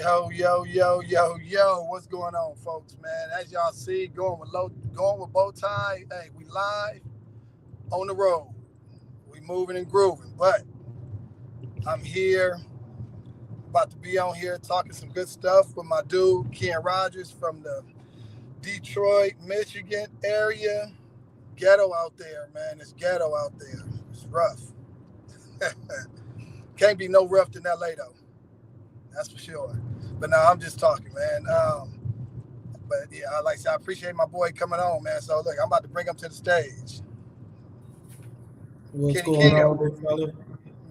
Yo. What's going on, folks, man? As y'all see, going with Bowtie. Hey, we live on the road. We moving and grooving. But I'm here, about to be on here talking some good stuff with my dude, Ken Rogers from the Detroit, Michigan area. Ghetto out there, man. It's ghetto out there. It's rough. Can't be no rough in LA, though. That's for sure. But no, I'm just talking, man. But yeah, like I said, I appreciate my boy coming on, man. So look, I'm about to bring him to the stage. What's Kenny going King, on, big fella?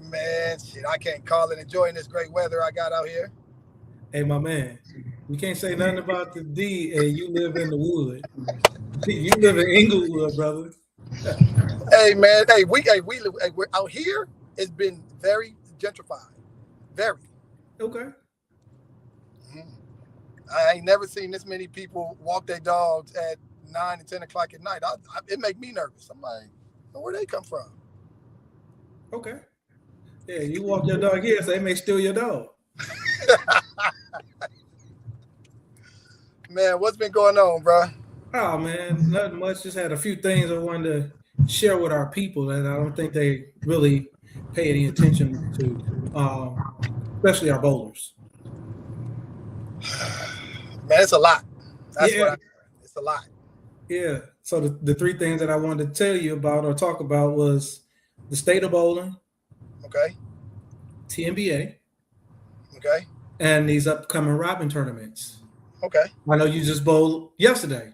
man, shit, I can't call it. Enjoying this great weather I got out here. Hey, my man, you can't say nothing about the D, and you live in the wood. You live in Inglewood, brother. Hey, man, we're out here. It's been very gentrified, very. Okay. Mm-hmm. I ain't never seen this many people walk their dogs at 9 and 10 o'clock at night. It make me nervous. I'm like, where they come from? Okay. Yeah, you walk your dog here, so they may steal your dog. Man, what's been going on, bro? Oh, man, nothing much. Just had a few things I wanted to share with our people that I don't think they really pay any attention to, especially our bowlers. Man, it's a lot. That's yeah. It's a lot. Yeah. So the three things that I wanted to tell you about or talk about was the state of bowling. Okay. TNBA. Okay. And these upcoming Rhodman tournaments. Okay. I know you just bowled yesterday.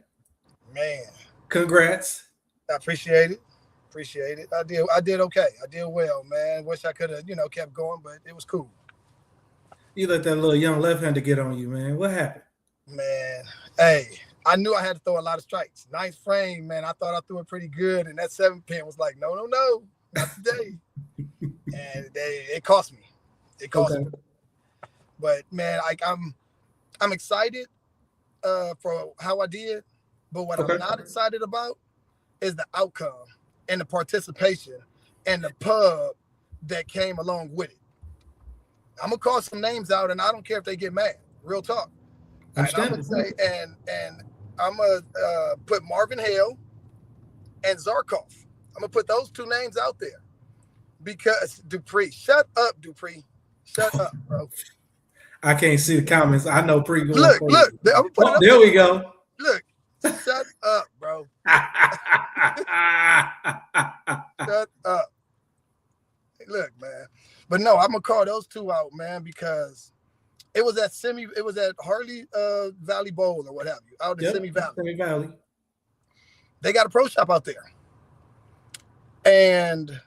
Man. Congrats. I appreciate it. I did okay. I did well, man. Wish I could have, kept going, but it was cool. You let that little young left-hander get on you, man. What happened? Man, hey, I knew I had to throw a lot of strikes. Ninth frame, man, I thought I threw it pretty good, and that 7-pin was like, no, not today. And it cost me. It cost me. But man, I'm excited for how I did. But what I'm not excited about is the outcome and the participation and the pub that came along with it. I'm gonna call some names out, and I don't care if they get mad. Real talk. And I'm gonna say, and I'm gonna put Marvin Hale and Zarkov. I'm gonna put those two names out there because Dupree. Shut up, Dupree. Shut up, bro. I can't see the comments. I know pretty good. Look. I'm gonna put it up there we go. Look, shut up, bro. Shut up. Look, man. But no, I'm gonna call those two out, man, because it was at Harley Valley Bowl or what have you, out in Simi Valley. Simi Valley. They got a pro shop out there. And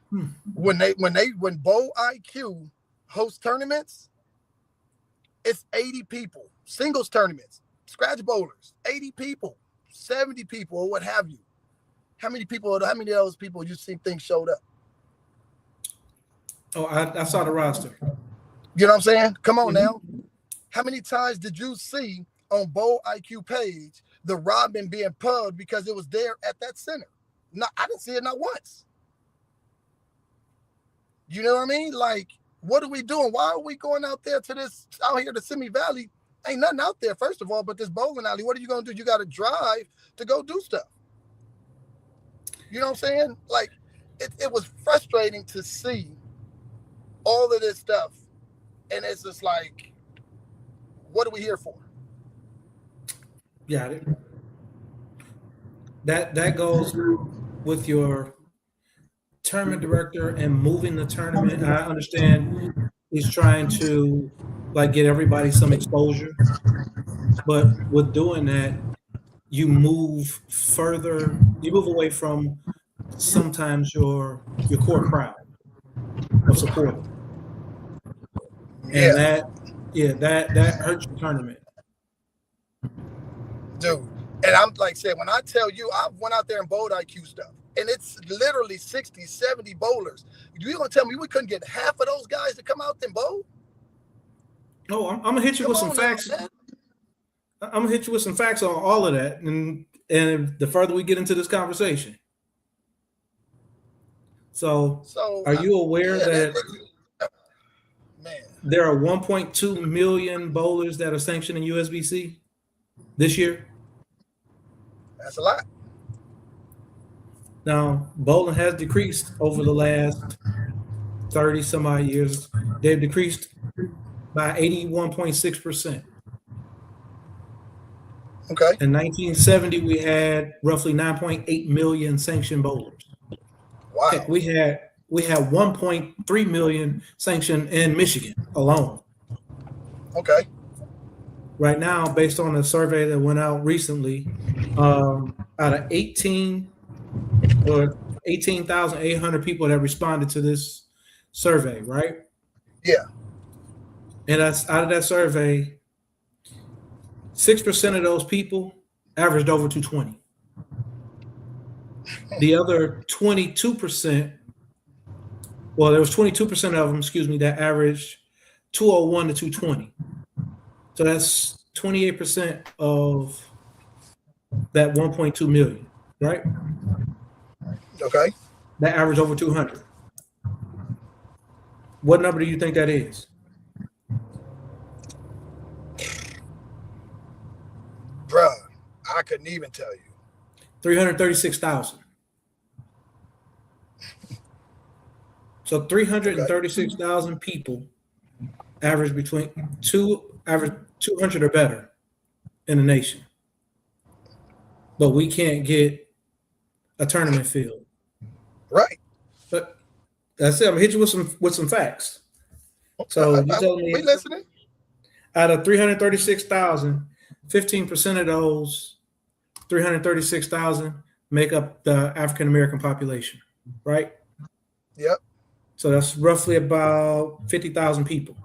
when Bowl IQ hosts tournaments, it's 80 people. Singles tournaments, scratch bowlers, 80 people, 70 people, or what have you. How many of those people you think showed up? Oh, I saw the roster. You know what I'm saying? Come on now. How many times did you see on Bowl IQ page the Rhodman being pubbed because it was there at that center? No, I didn't see it not once. You know what I mean? Like, what are we doing? Why are we going out here to Simi Valley? Ain't nothing out there, first of all, but this bowling alley. What are you going to do? You got to drive to go do stuff. You know what I'm saying? Like, it was frustrating to see all of this stuff. And it's just like, what are we here for? Got it. That goes with your tournament director and moving the tournament. I understand he's trying to get everybody some exposure, but with doing that, you move away from sometimes your core crowd of support. And that hurts your tournament. Dude, and I'm like I said, when I tell you, I went out there and bowled IQ stuff, and it's literally 60, 70 bowlers. You gonna tell me we couldn't get half of those guys to come out and bowl? No, I'm gonna hit you with some facts. I'm gonna hit you with some facts on all of that, and the further we get into this conversation. So are you aware that? Man, there are 1.2 million bowlers that are sanctioned in USBC this year. That's a lot. Now, bowling has decreased over the last 30 some odd years. They've decreased by 81.6%. Okay. In 1970, we had roughly 9.8 million sanctioned bowlers. Wow. Heck, we had 1.3 million sanctioned in Michigan alone. Okay. Right now, based on a survey that went out recently, out of 18,800 people that responded to this survey, right? Yeah. And that's out of that survey, 6% of those people averaged over 220. The other 22%, well, there was 22% of them, that averaged 201 to 220. So that's 28% of that 1.2 million, right? Okay. That average over 200. What number do you think that is? Bruh, I couldn't even tell you. 336,000. So 336,000 people average 200 or better in the nation. But we can't get a tournament field. Right. But that's it. I'm gonna hit you with some facts. So you tell me, we listening? Out of 336,000, 15% of those 336,000 make up the African American population, right? Yep. So that's roughly about 50,000 people.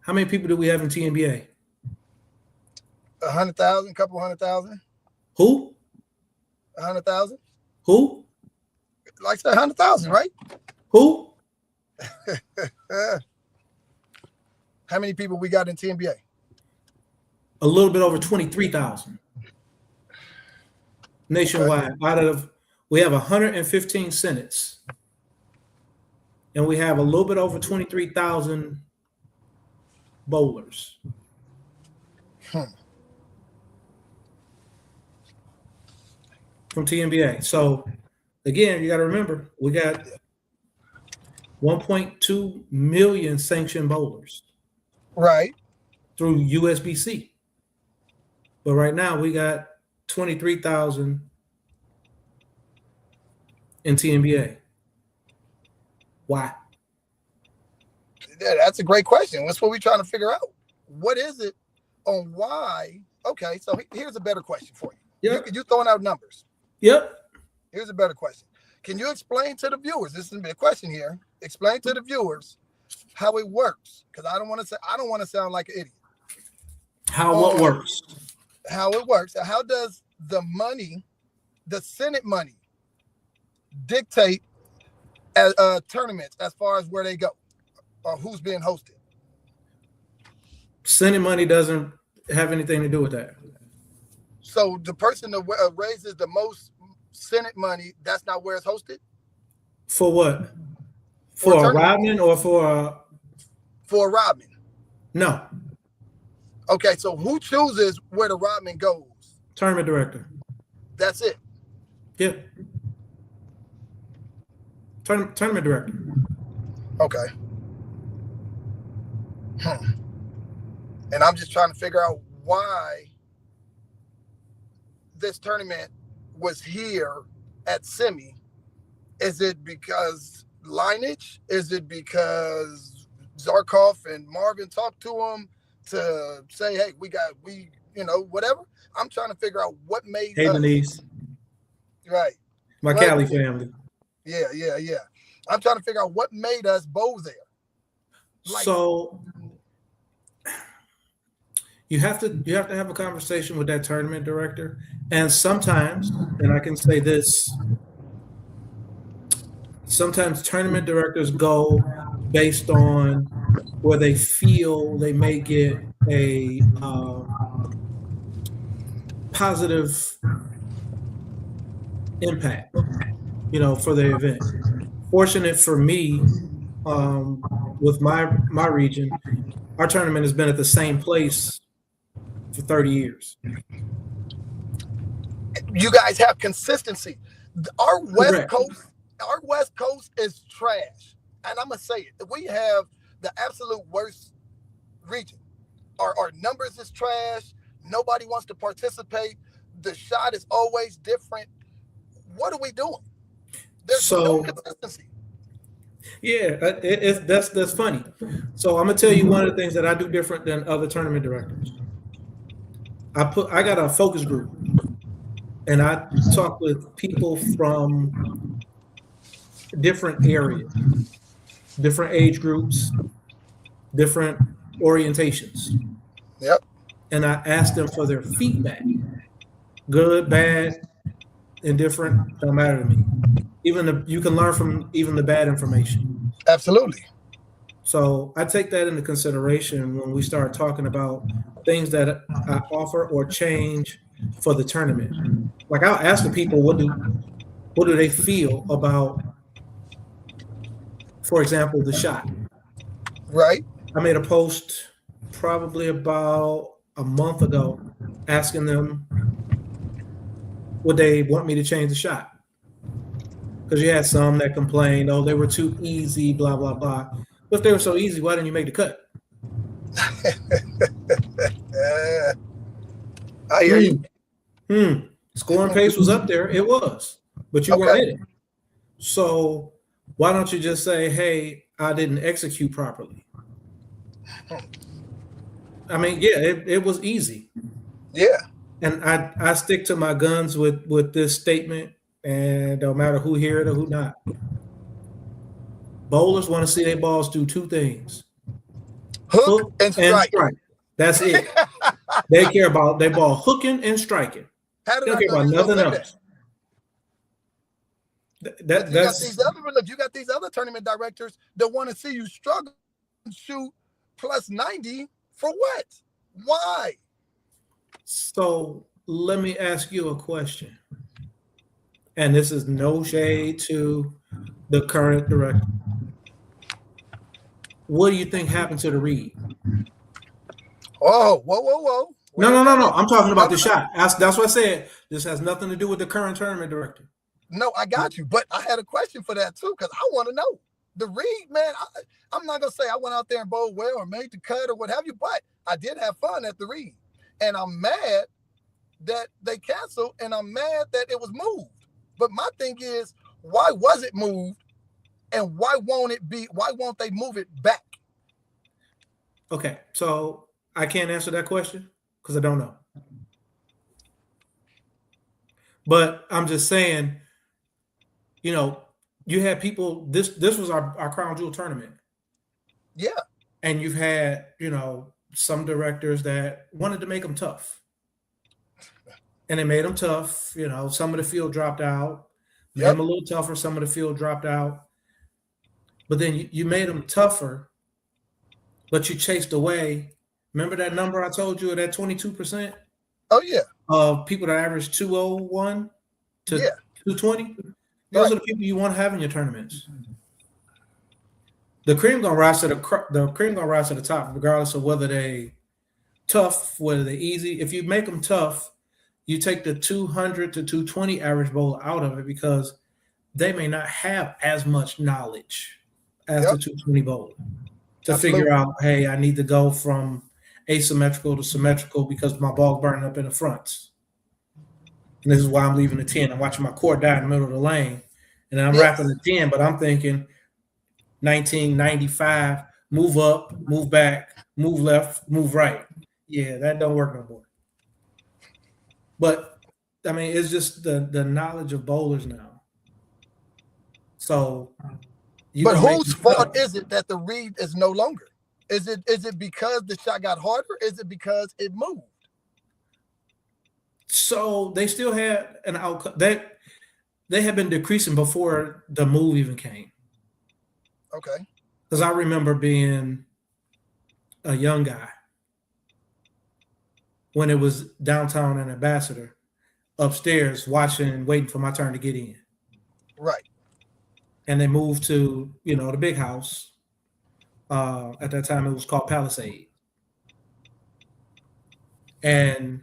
How many people do we have in TNBA? 100,000, couple 100,000. Who? 100,000. Who? Like I said, 100,000, right? Who? How many people we got in TNBA? A little bit over 23,000 nationwide. Okay. We have 115 senates, and we have a little bit over 23,000 bowlers. From TNBA. So again, you got to remember, we got 1.2 million sanctioned bowlers. Right. Through USBC. But right now we got 23,000 in TNBA. Why? Yeah, that's a great question. That's what we're trying to figure out. What is it on why? Okay, so here's a better question for you. Yep. You're throwing out numbers. Yep. Here's a better question. Can you explain to the viewers? This is a question here. Explain to the viewers how it works, because I don't want to sound like an idiot. What works? How it works. How does the money, the Senate money, dictate tournaments as far as where they go or who's being hosted? Senate money doesn't have anything to do with that. So the person that raises the most Senate money, that's not where it's hosted? For what? For a Rhodman or for a Rhodman? No. Okay, so who chooses where the Rhodman goes? Tournament director. That's it? Yeah. Tournament director. Okay. And I'm just trying to figure out why this tournament was here at Semi. Is it because lineage? Is it because Zarkov and Marvin talked to him to say, hey, whatever? I'm trying to figure out what made Hey, Denise. Right. My Cali family. Yeah. I'm trying to figure out what made us bowl there. So you have to have a conversation with that tournament director. And sometimes, and I can say this, sometimes tournament directors go based on where they feel they may get a positive impact, for the event. Fortunate for me, with my region, our tournament has been at the same place for 30 years. You guys have consistency. Our West Correct. Coast is trash, and I'm gonna say it. We have the absolute worst region. Our numbers is trash. Nobody wants to participate. The shot is always different. What are we doing? There's no consistency. Yeah, that's funny. So I'm gonna tell you one of the things that I do different than other tournament directors. I got a focus group, and I talk with people from different areas, different age groups, different orientations. Yep. And I ask them for their feedback, good, bad, indifferent, don't matter to me. You can learn from even the bad information. Absolutely. So I take that into consideration when we start talking about things that I offer or change for the tournament. Like I'll ask the people, what do they feel about, for example, the shot? Right. I made a post probably about a month ago asking them would they want me to change the shot. Because you had some that complained, oh, they were too easy, blah, blah, blah. But if they were so easy, why didn't you make the cut? I hear you. Scoring pace was up there. It was. But you weren't in it. So why don't you just say, hey, I didn't execute properly? I mean, yeah, it was easy. Yeah. And I stick to my guns with this statement, and no matter who hear it or who not. Bowlers want to see their balls do two things. Hook and strike. That's it. They care about their ball hooking and striking. They don't care about nothing else. You got these other tournament directors that want to see you struggle and shoot plus 90 for what? Why? So let me ask you a question. And this is no shade to the current director. What do you think happened to the read? Oh, whoa. No. I'm talking about the shot. That's what I said. This has nothing to do with the current tournament director. No, I got you. But I had a question for that too, because I want to know. The read, man, I'm not going to say I went out there and bowled well or made the cut or what have you, but I did have fun at the read. And I'm mad that they canceled, and I'm mad that it was moved. But my thing is, why was it moved? And why won't they move it back? Okay, so I can't answer that question because I don't know. But I'm just saying, you had people, this was our Crown Jewel tournament. Yeah. And you've had, some directors that wanted to make them tough. And they made them tough. Some of the field dropped out. Made them a little tougher. Some of the field dropped out. But then you made them tougher, but you chased away. Remember that number I told you, that 22%? Oh, yeah. Of people that average 201 to 220? Those are the people you want to have in your tournaments. The cream gonna rise to the top, regardless of whether they tough, whether they easy. If you make them tough, you take the 200 to 220 average bowler out of it because they may not have as much knowledge as the 220 bowler to figure out, hey, I need to go from asymmetrical to symmetrical because my ball's burning up in the fronts. And this is why I'm leaving the 10. I'm watching my court die in the middle of the lane. And then I'm wrapping the 10, but I'm thinking 1995, move up, move back, move left, move right. Yeah, that don't work no more. But, I mean, it's just the knowledge of bowlers now. So, but whose fault is it that the read is no longer? Is it because the shot got harder? Is it because it moved? So they still had an outcome. They had been decreasing before the move even came. Okay. Because I remember being a young guy when it was downtown and Ambassador upstairs watching, waiting for my turn to get in. Right. And they moved to, the big house. At that time, it was called Palisade, and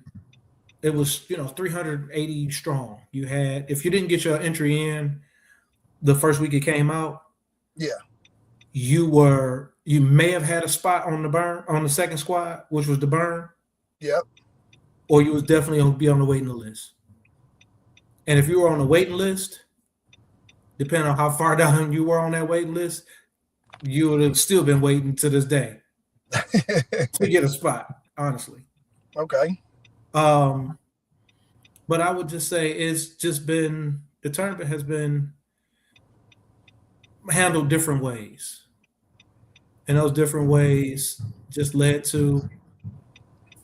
it was 380 strong. You had, if you didn't get your entry in the first week it came out, Yeah. you may have had a spot on the second squad, which was the burn. Yep. Or you was definitely going to be on the waiting list. And if you were on the waiting list, depending on how far down you were on that waiting list, you would have still been waiting to this day to get a spot, honestly. Okay. But I would just say it's just been, the tournament has been handled different ways. And those different ways just led to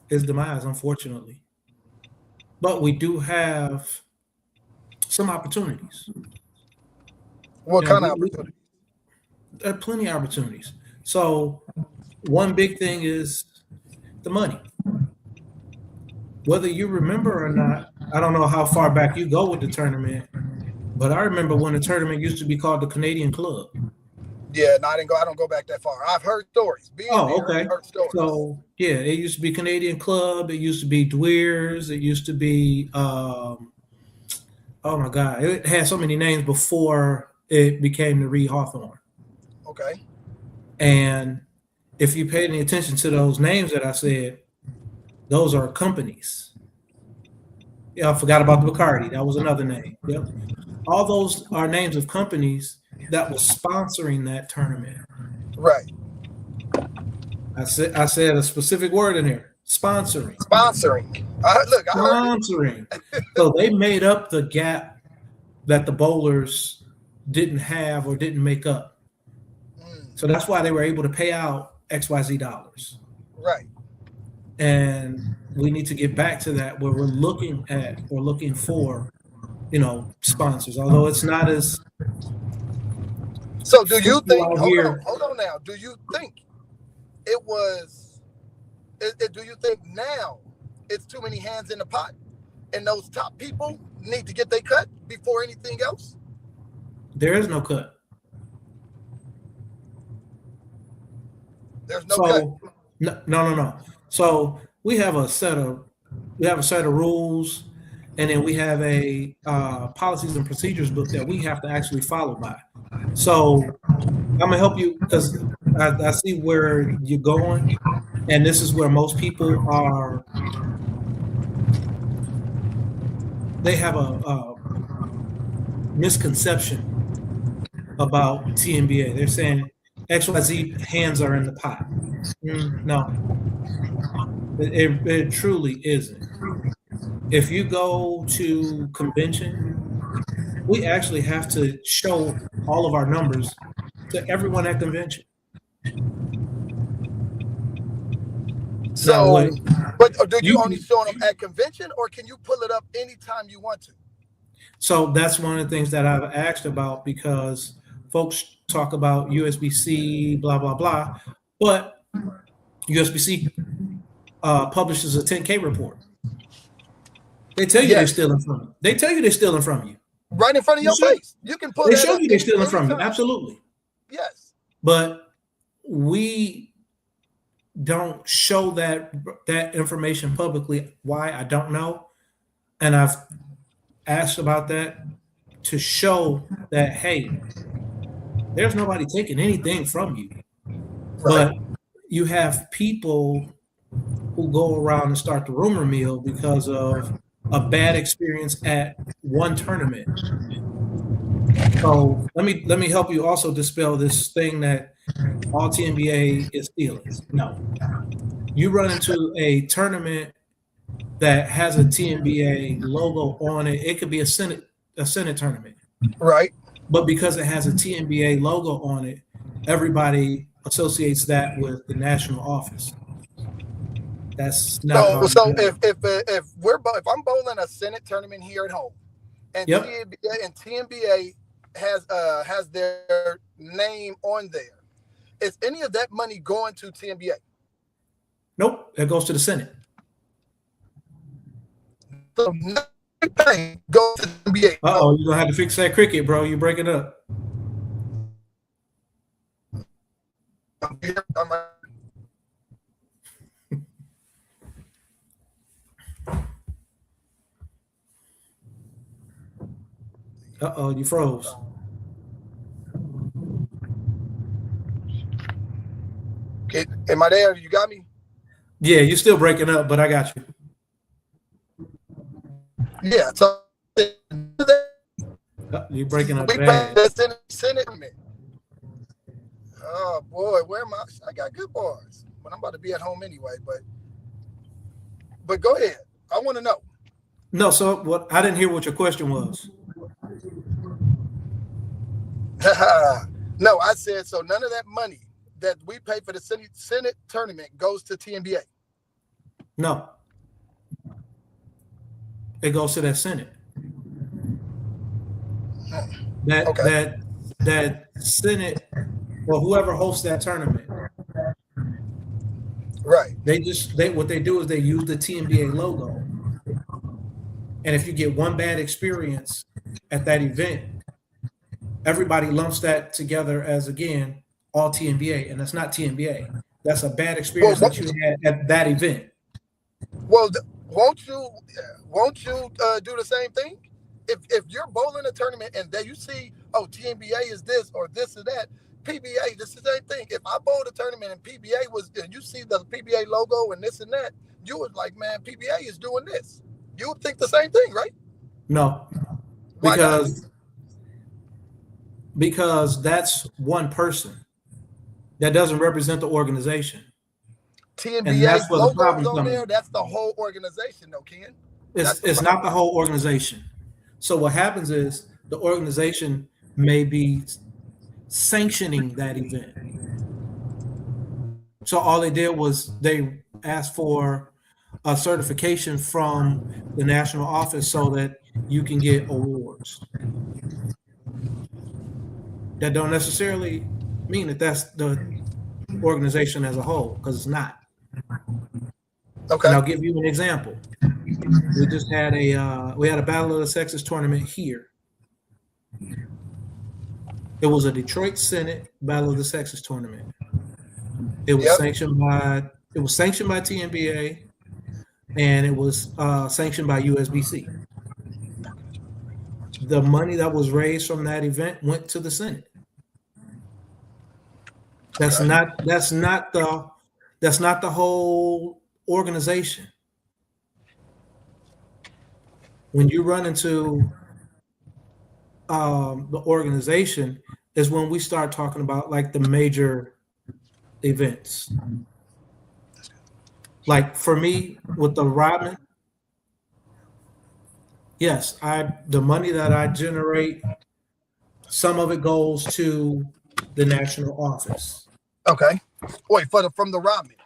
his demise, unfortunately. But we do have some opportunities. What kind of opportunities? There are plenty of opportunities. So one big thing is the money. Whether you remember or not, I don't know how far back you go with the tournament, but I remember when the tournament used to be called the Canadian Club. Yeah, no, I don't go back that far. I've heard stories. Okay. Heard stories. So yeah, it used to be Canadian Club. It used to be Dweers. It used to be oh my God, it had so many names before it became the Reed Hawthorne. Okay. And if you paid any attention to those names that I said, those are companies. Yeah, I forgot about the Bacardi. That was another name. Yep. All those are names of companies that was sponsoring that tournament. Right. I said a specific word in here. Sponsoring. Sponsoring. Sponsoring. So they made up the gap that the bowlers didn't have or didn't make up. So that's why they were able to pay out XYZ dollars. Right. And we need to get back to that where we're looking for, sponsors, although it's not as. So do you think, hold on now. Do you think it was, do you think now it's too many hands in the pot and those top people need to get their cut before anything else? There is no cut. There's no cut. No. So we have a set of rules, and then we have a policies and procedures book that we have to actually follow by. So I'm gonna help you because I see where you're going, and this is where most people are. They have a misconception about TNBA. They're saying XYZ hands are in the pot. No, it truly isn't. If you go to convention, we actually have to show all of our numbers to everyone at convention. So, but do you only show them at convention, or can you pull it up anytime you want to? So that's one of the things that I've asked about, because folks talk about USBC, blah, blah, blah, but USBC publishes a 10K report. They tell you they're stealing from you. They tell you they're stealing from you. Right in front of your face. You can pull They show you they're stealing from you. Absolutely. Yes. But we don't show that information publicly. Why? I don't know. And I've asked about that to show that, hey, there's nobody taking anything from you. Right. But you have people who go around and start the rumor mill because of a bad experience at one tournament. So let me help you also dispel this thing that all TNBA is stealing. No. You run into a tournament that has a TNBA logo on it. It could be a Senate tournament. Right. But because it has a TNBA logo on it, everybody associates that with the national office. That's not so if I'm bowling a Senate tournament here at home, and TNBA has their name on there, is any of that money going to TNBA? Nope, it goes to the Senate. So nothing goes to TNBA. You're gonna have to fix that cricket, bro. You're breaking up. Uh-oh, you froze. Okay, am I there? You got me? Yeah, you're still breaking up, but I got you. Yeah. So You're breaking up we bad. the Senate. Oh boy, where am I? I got good bars, but I'm about to be at home anyway. But go ahead. I want to know. No, so what? I didn't hear what your question was. No, I said so. None of that money that we pay for the Senate tournament goes to TNBA. No, it goes to that Senate. That Senate or whoever hosts that tournament. Right. What they do is they use the TNBA logo. And if you get one bad experience at that event, everybody lumps that together as, again, all TNBA, and that's not TNBA. That's a bad experience that you had at that event. Well, won't you do the same thing? If you're bowling a tournament and then you see, oh, TNBA is this or this or that, PBA, this is the same thing. If I bowled a tournament and PBA was, and you see the PBA logo and this and that, you would like, man, PBA is doing this. You would think the same thing, right? No, because that's one person that doesn't represent the organization. TNBA logo's on there. That's the whole organization, though, Ken. It's not the whole organization. So what happens is the organization may be sanctioning that event. So all they did was they asked for a certification from the national office so that you can get awards. That don't necessarily mean that that's the organization as a whole, because it's not. Okay. And I'll give you an example. We just had a Battle of the Sexes tournament here. It was a Detroit Senate Battle of the Sexes tournament. It was sanctioned by TNBA, and it was sanctioned by USBC. The money that was raised from that event went to the Senate. That's not the whole organization. When you run into the organization is when we start talking about like the major events. Like for me with the Rhodman, yes, the money that I generate, some of it goes to the national office. Okay. Wait, from the Rhodman.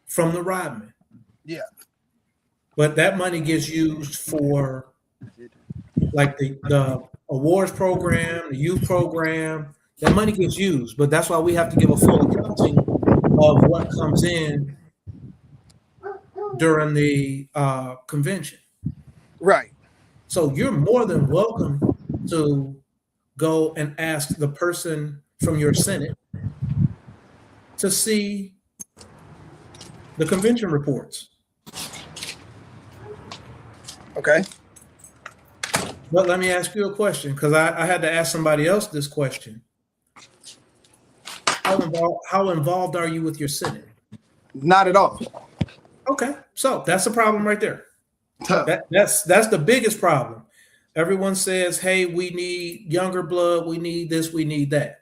From the Rhodman. Yeah. But that money gets used for like the awards program, the youth program. That money gets used, but that's why we have to give a full accounting of what comes in during the convention. Right. So you're more than welcome to go and ask the person from your Senate to see the convention reports. Okay. But let me ask you a question, because I had to ask somebody else this question. How involved are you with your Senate? Not at all. Okay, so that's a problem right there. That's the biggest problem. Everyone says, hey, we need younger blood, we need this, we need that.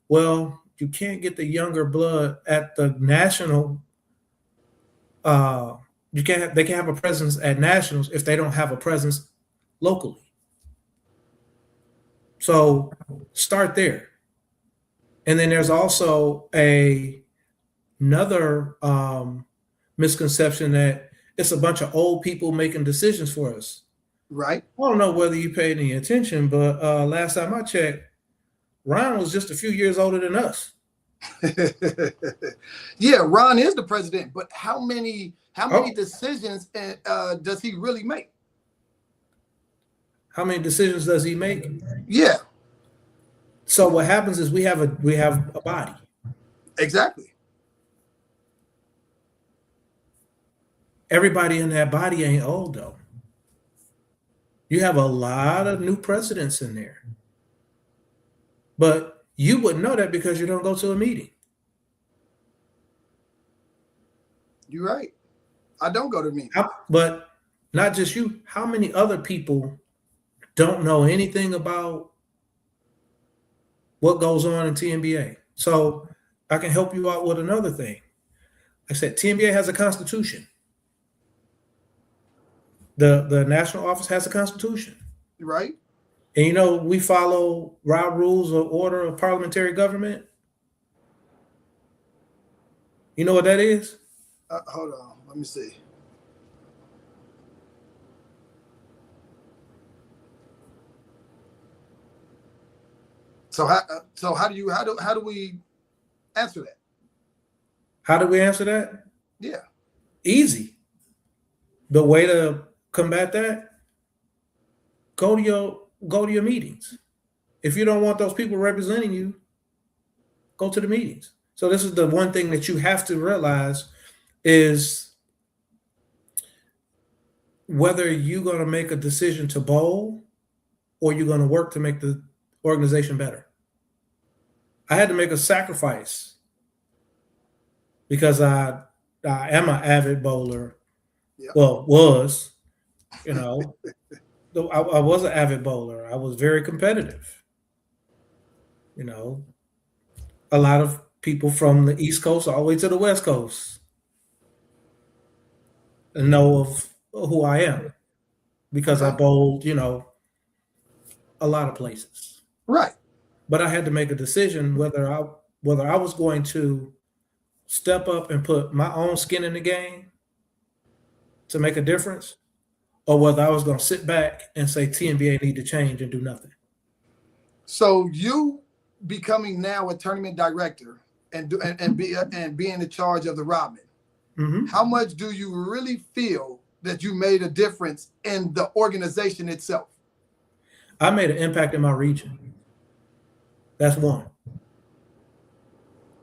Well, you can't get the younger blood at the national. They can't have a presence at nationals if they don't have a presence locally. So start there. And then there's also another misconception that it's a bunch of old people making decisions for us. Right. I don't know whether you paid any attention, but last time I checked, Ron was just a few years older than us. Yeah, Ron is the president, but how many decisions does he really make? How many decisions does he make? Yeah. So what happens is we have a body. Exactly. everybody in that body ain't old though. You have a lot of new presidents in there. But you wouldn't know that because you don't go to a meeting. You're right. I don't go to meetings. But not just you. How many other people don't know anything about what goes on in TNBA? So I can help you out with another thing. I said TNBA has a constitution. The national office has a constitution. Right. And we follow Rob Rules of Order of Parliamentary Government. You know what that is? Hold on. Let me see. So how do we answer that? How do we answer that? Yeah. Easy. The way to combat that, go to your meetings. If you don't want those people representing you, go to the meetings. So this is the one thing that you have to realize is whether you're going to make a decision to bowl or you're going to work to make the organization better. I had to make a sacrifice because I am an avid bowler. Yep. Well, was, I was an avid bowler. I was very competitive. A lot of people from the East Coast all the way to the West Coast know of who I am because I bowled, a lot of places. Right. But I had to make a decision whether I was going to step up and put my own skin in the game to make a difference, or whether I was going to sit back and say TNBA need to change and do nothing. So you becoming now a tournament director and being in charge of the Rhodman, mm-hmm. How much do you really feel that you made a difference in the organization itself? I made an impact in my region. That's one.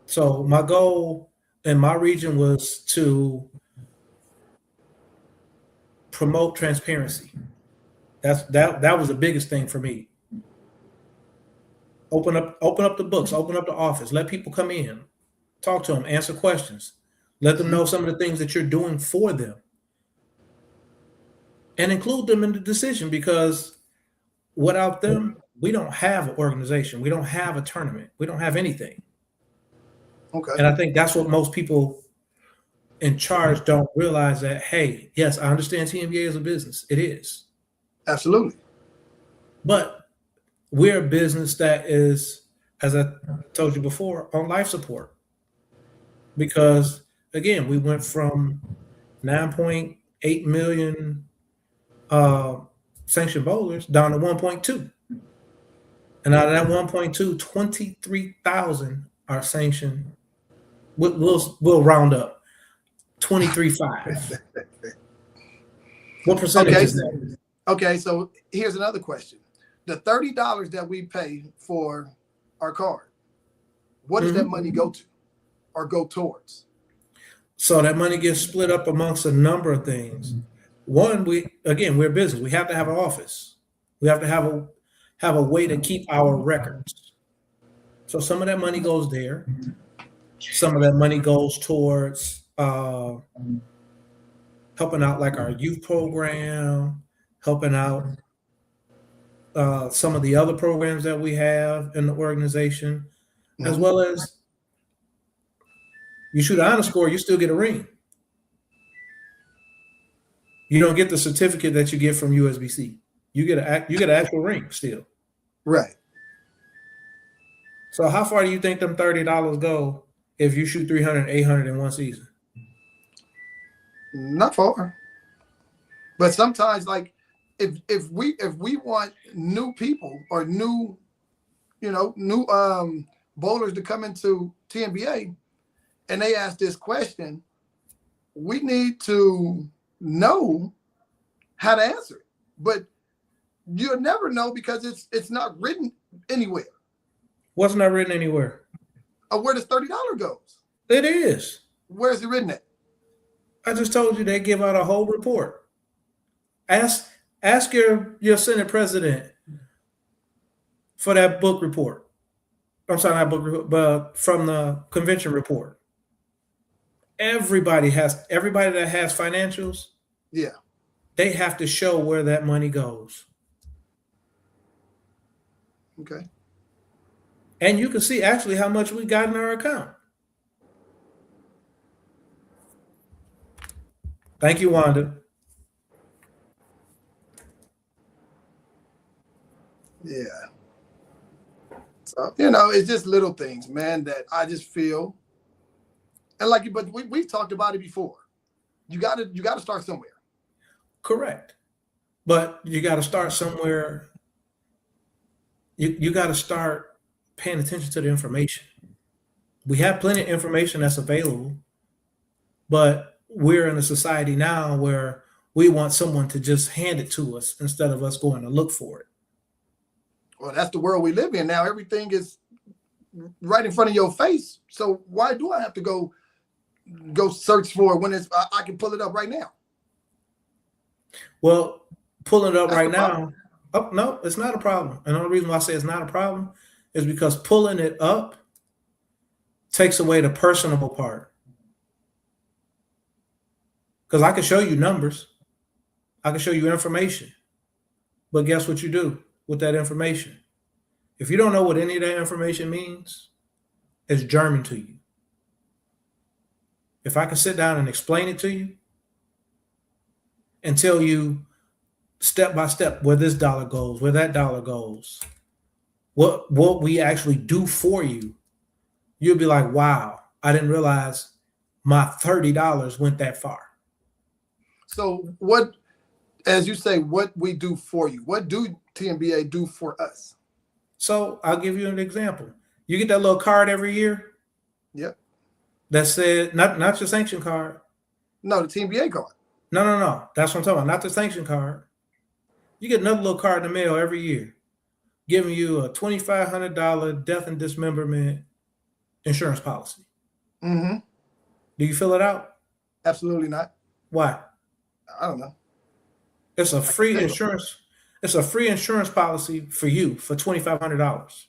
So my goal in my region was to promote transparency. That was the biggest thing for me. Open up the books, open up the office, let people come in, talk to them, answer questions, let them know some of the things that you're doing for them, and include them in the decision, because without them, we don't have an organization, we don't have a tournament, we don't have anything. Okay. And I think that's what most people in charge don't realize, that, hey, yes, I understand TNBA is a business. It is. Absolutely. But we're a business that is, as I told you before, on life support. Because, again, we went from 9.8 million sanctioned bowlers down to 1.2. And out of that 1.2, 23,000 are sanctioned. We'll round up 23.5. What percentage is that? Okay, so here's another question. The $30 that we pay for our card, what does that money go to or go towards? So that money gets split up amongst a number of things. One, we're a business. We have to have an office. We have to have a way to keep our records. So some of that money goes there. Some of that money goes towards helping out like our youth program, helping out some of the other programs that we have in the organization, as well as you shoot an honor score, you still get a ring. You don't get the certificate that you get from USBC. You get an actual ring still. Right. So how far do you think them $30 go if you shoot 300, 800 in one season? Not far. But sometimes, like, if we want new people or new bowlers to come into TNBA and they ask this question, we need to know how to answer it. But you'll never know because it's not written anywhere. What's not written anywhere? Where does $30 goes? It is. Where is it written at? I just told you they give out a whole report. Ask your Senate president for that book report. I'm sorry, not book report, but from the convention report. Everybody that has financials, Yeah. they have to show where that money goes. Okay. And you can see actually how much we got in our account. Thank you, Wanda. Yeah. So, it's just little things, man, that I just feel. And but we've talked about it before. You gotta start somewhere. Correct. But you got to start somewhere. You got to start paying attention to the information. We have plenty of information that's available, but we're in a society now where we want someone to just hand it to us instead of us going to look for it. Well, that's the world we live in now. Everything is right in front of your face. So why do I have to go search for it when I can pull it up right now? Well, pulling it up That's right the problem. now. Oh, no, it's not a problem. And the only reason why I say it's not a problem is because pulling it up takes away the personable part. Because I can show you numbers, I can show you information. But guess what you do with that information? If you don't know what any of that information means, it's German to you. If I can sit down and explain it to you and tell you step by step where this dollar goes, where that dollar goes, what we actually do for you, you'll be like, wow, I didn't realize my $30 went that far. So what, as you say, what we do for you, what do TNBA do for us? So I'll give you an example. You get that little card every year. Yep. That said, not your sanction card. No, the TNBA card. No. That's what I'm talking about. Not the sanction card. You get another little card in the mail every year, giving you a $2,500 death and dismemberment insurance policy. Mm-hmm. Do you fill it out? Absolutely not. Why? I don't know. It's a free insurance. It's a free insurance policy for you for $2,500.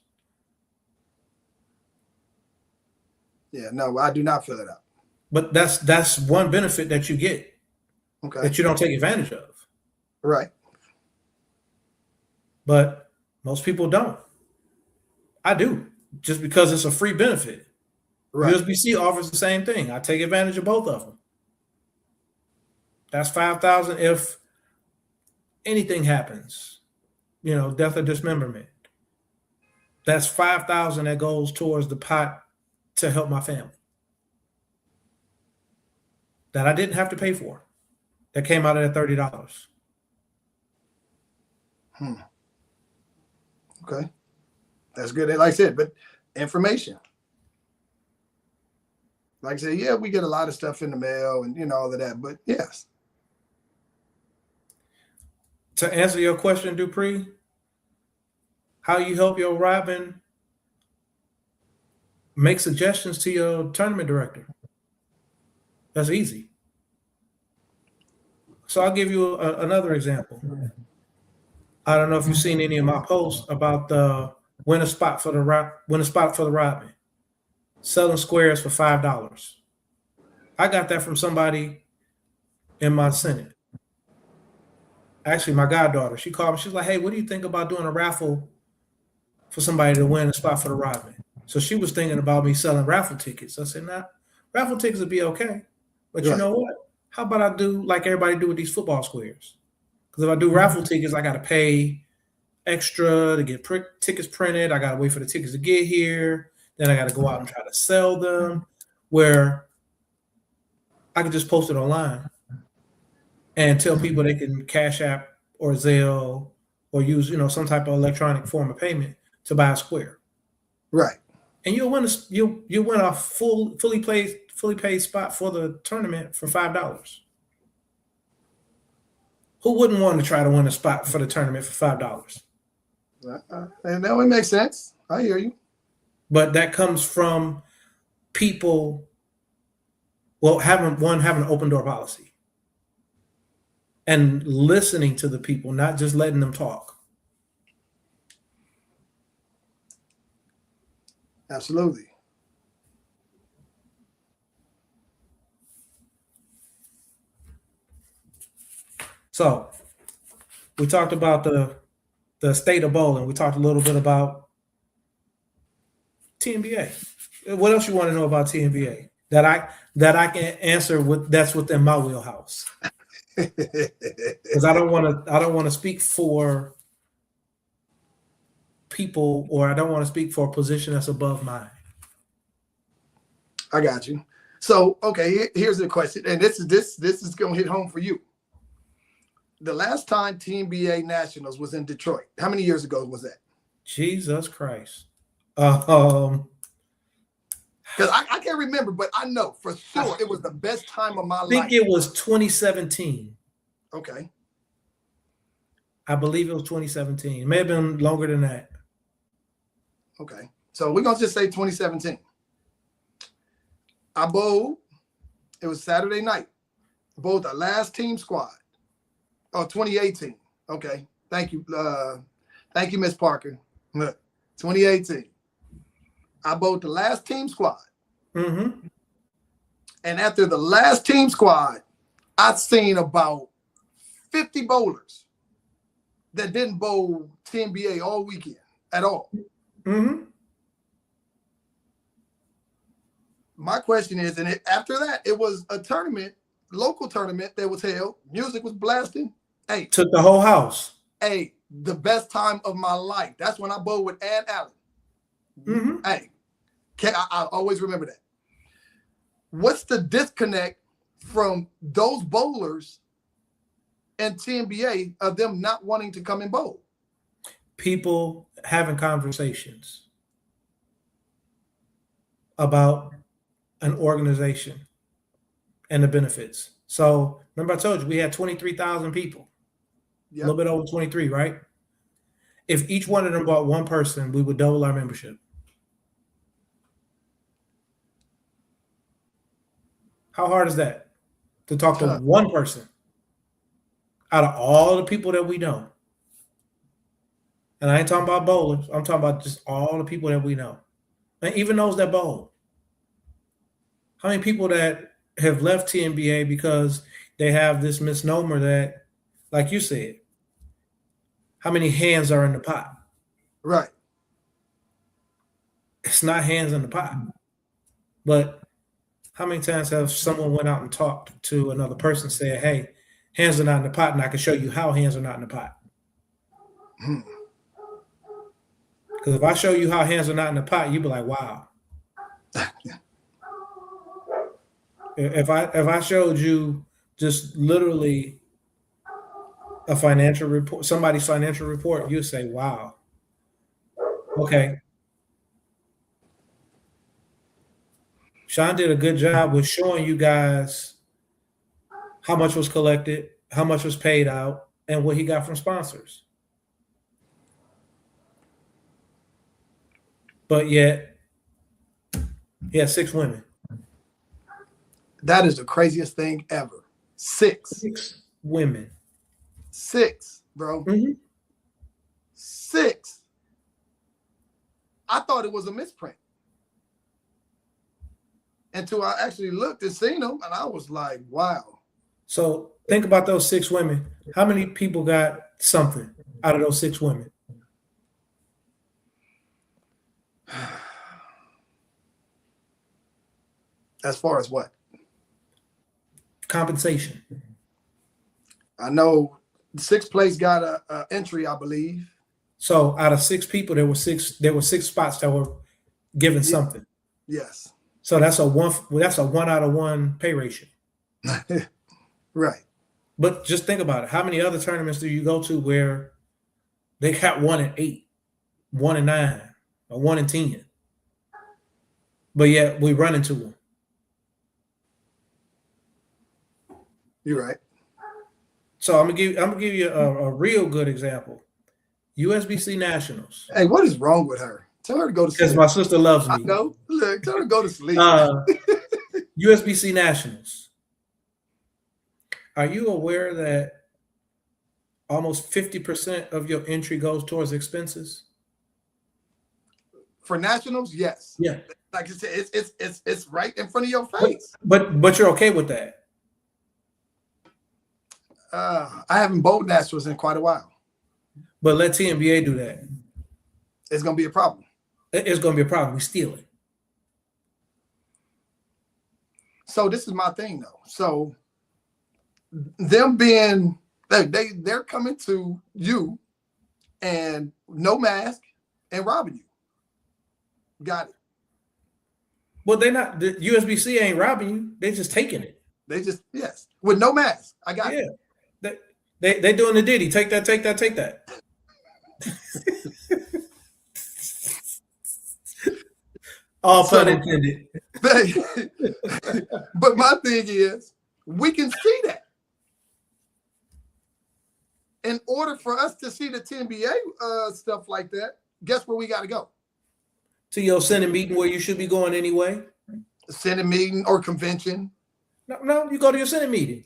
Yeah, no, I do not fill it out. But that's one benefit that you get. Okay. That you don't take advantage of. Right. But most people don't. I do, just because it's a free benefit. Right. USB-C offers the same thing. I take advantage of both of them. That's $5,000 if anything happens, death or dismemberment. That's $5,000 that goes towards the pot to help my family. That I didn't have to pay for. That came out of that $30. Okay. That's good. Like I said, but information. Like I said, yeah, we get a lot of stuff in the mail and all of that, but yes. To answer your question, Dupree, how you help your Rhodman make suggestions to your tournament director. That's easy. So I'll give you another example. I don't know if you've seen any of my posts about the win a spot for the Rhodman, selling squares for $5. I got that from somebody in my Senate. Actually, my goddaughter, she called me. She's like, "Hey, what do you think about doing a raffle for somebody to win a spot for the Rhodman?" So she was thinking about me selling raffle tickets. I said, "Nah, raffle tickets would be okay, but you know what? How about I do like everybody do with these football squares? Because if I do raffle tickets, I got to pay extra to get tickets printed. I got to wait for the tickets to get here. Then I got to go out and try to sell them. Where I can just post it online and tell people they can Cash App or Zelle or use some type of electronic form of payment to buy a square. Right. And you'll win a fully paid spot for the tournament for $5. Who wouldn't want to try to win a spot for the tournament for $5? And that would make sense. I hear you. But that comes from people Well, having an open door policy and listening to the people, not just letting them talk. Absolutely. So we talked about the state of bowling. We talked a little bit about TNBA. What else you want to know about TNBA that I can answer that's within my wheelhouse? Because I don't want to speak for people, or I don't want to speak for a position that's above mine. I got you. So, okay, here's the question, and this is going to hit home for you. The last time TNBA Nationals was in Detroit, how many years ago was that? Jesus Christ. Because I can't remember, but I know for sure it was the best time of my life. I think it was 2017. Okay. I believe it was 2017. It may have been longer than that. Okay. So we're going to just say 2017. I bowled. It was Saturday night. I bowled the last team squad. Oh, 2018. Okay. Thank you. Thank you, Miss Parker. Look, 2018. I bowled the last team squad. Mm-hmm. And after the last team squad, I'd seen about 50 bowlers that didn't bowl TNBA all weekend at all. Mm-hmm. My question is, and after that, it was a tournament, local tournament that was held. Music was blasting. Hey, took the whole house. Hey, the best time of my life. That's when I bowled with Ann Allen. Mm-hmm. Hey, I always remember that. What's the disconnect from those bowlers and TNBA of them not wanting to come and bowl? People having conversations about an organization and the benefits. So remember I told you we had 23,000 people. Yep. A little bit over 23, right? If each one of them bought one person, we would double our membership. How hard is that? To talk to one person out of all the people that we know. And I ain't talking about bowlers. I'm talking about just all the people that we know. And even those that bowl. How many people that have left TNBA because they have this misnomer that, like you said, how many hands are in the pot? Right. It's not hands in the pot. But how many times have someone went out and talked to another person saying, hey, hands are not in the pot, and I can show you how hands are not in the pot? Because if I show you how hands are not in the pot, you'd be like, wow. If I showed you just literally a financial report, somebody's financial report, you'd say, wow. Okay. Sean did a good job with showing you guys how much was collected, how much was paid out, and what he got from sponsors. But yet, he had 6 women. That is the craziest thing ever. 6. 6 women. 6, bro. Mm-hmm. 6. I thought it was a misprint. Until I actually looked and seen them, and I was like, wow. So think about those 6 women. How many people got something out of those 6 women? As far as what? Compensation. I know 6th place got a entry, I believe. So out of 6 people, there were 6 spots that were given something. Yes. So that's a 1 out of 1 pay ratio. Right. But just think about it. How many other tournaments do you go to where they got 1 and 8, 1 and 9, or 1 and 10? But yet we run into them. You're right. So I'm gonna give you a real good example. USBC Nationals. Hey, what is wrong with her? Tell her to go to sleep. Because my sister loves me. I know. Look, tell her to go to sleep. USBC Nationals. Are you aware that almost 50% of your entry goes towards expenses? For nationals, yes. Yeah. Like I said, it's right in front of your face. But you're okay with that? I haven't bowled nationals in quite a while. But let TNBA do that. It's gonna be a problem. It's gonna be a problem. We steal it. So this is my thing though. So them being they're coming to you and no mask and robbing you. Got it. Well, they're not. The USBC ain't robbing you. They're just taking it. They just with no mask. I got it. They doing the Diddy. Take that. Take that. Take that. All pun intended. But my thing is, we can see that. In order for us to see the TNBA stuff like that, guess where we got to go? To your Senate meeting where you should be going anyway. Senate meeting or convention. No, you go to your Senate meeting.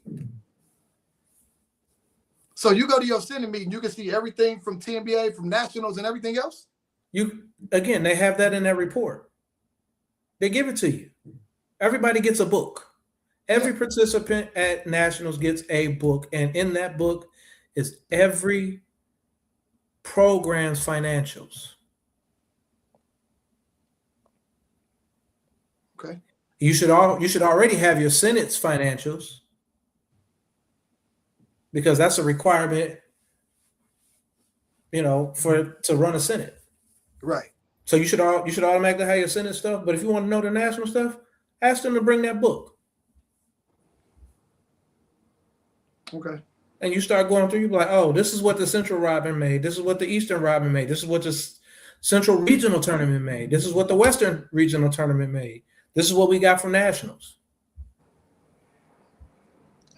So you go to your Senate meeting, you can see everything from TNBA, from nationals, and everything else. Again, they have that in their report. They give it to you. Everybody gets a book. Every participant at nationals gets a book, and in that book is every program's financials. Okay. You should already have your Senate's financials because that's a requirement, to run a Senate. Right. So you should automatically have your Senate stuff. But if you want to know the national stuff, ask them to bring that book. Okay. And you start going through, you be like, oh, this is what the Central Rhodman made. This is what the Eastern Rhodman made. This is what the Central Regional Tournament made. This is what the Western Regional Tournament made. This is what we got from nationals.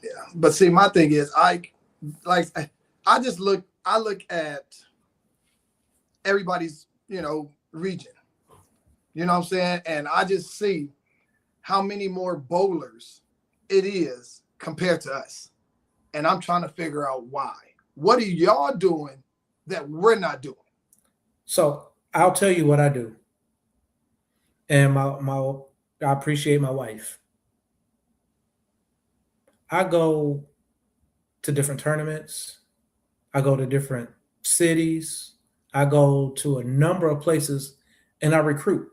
Yeah, but see, my thing is, I look at everybody's, region. You know what I'm saying? And I just see how many more bowlers it is compared to us. And I'm trying to figure out why. What are y'all doing that we're not doing? So I'll tell you what I do. And I appreciate my wife. I go to different tournaments. I go to different cities. I go to a number of places and I recruit.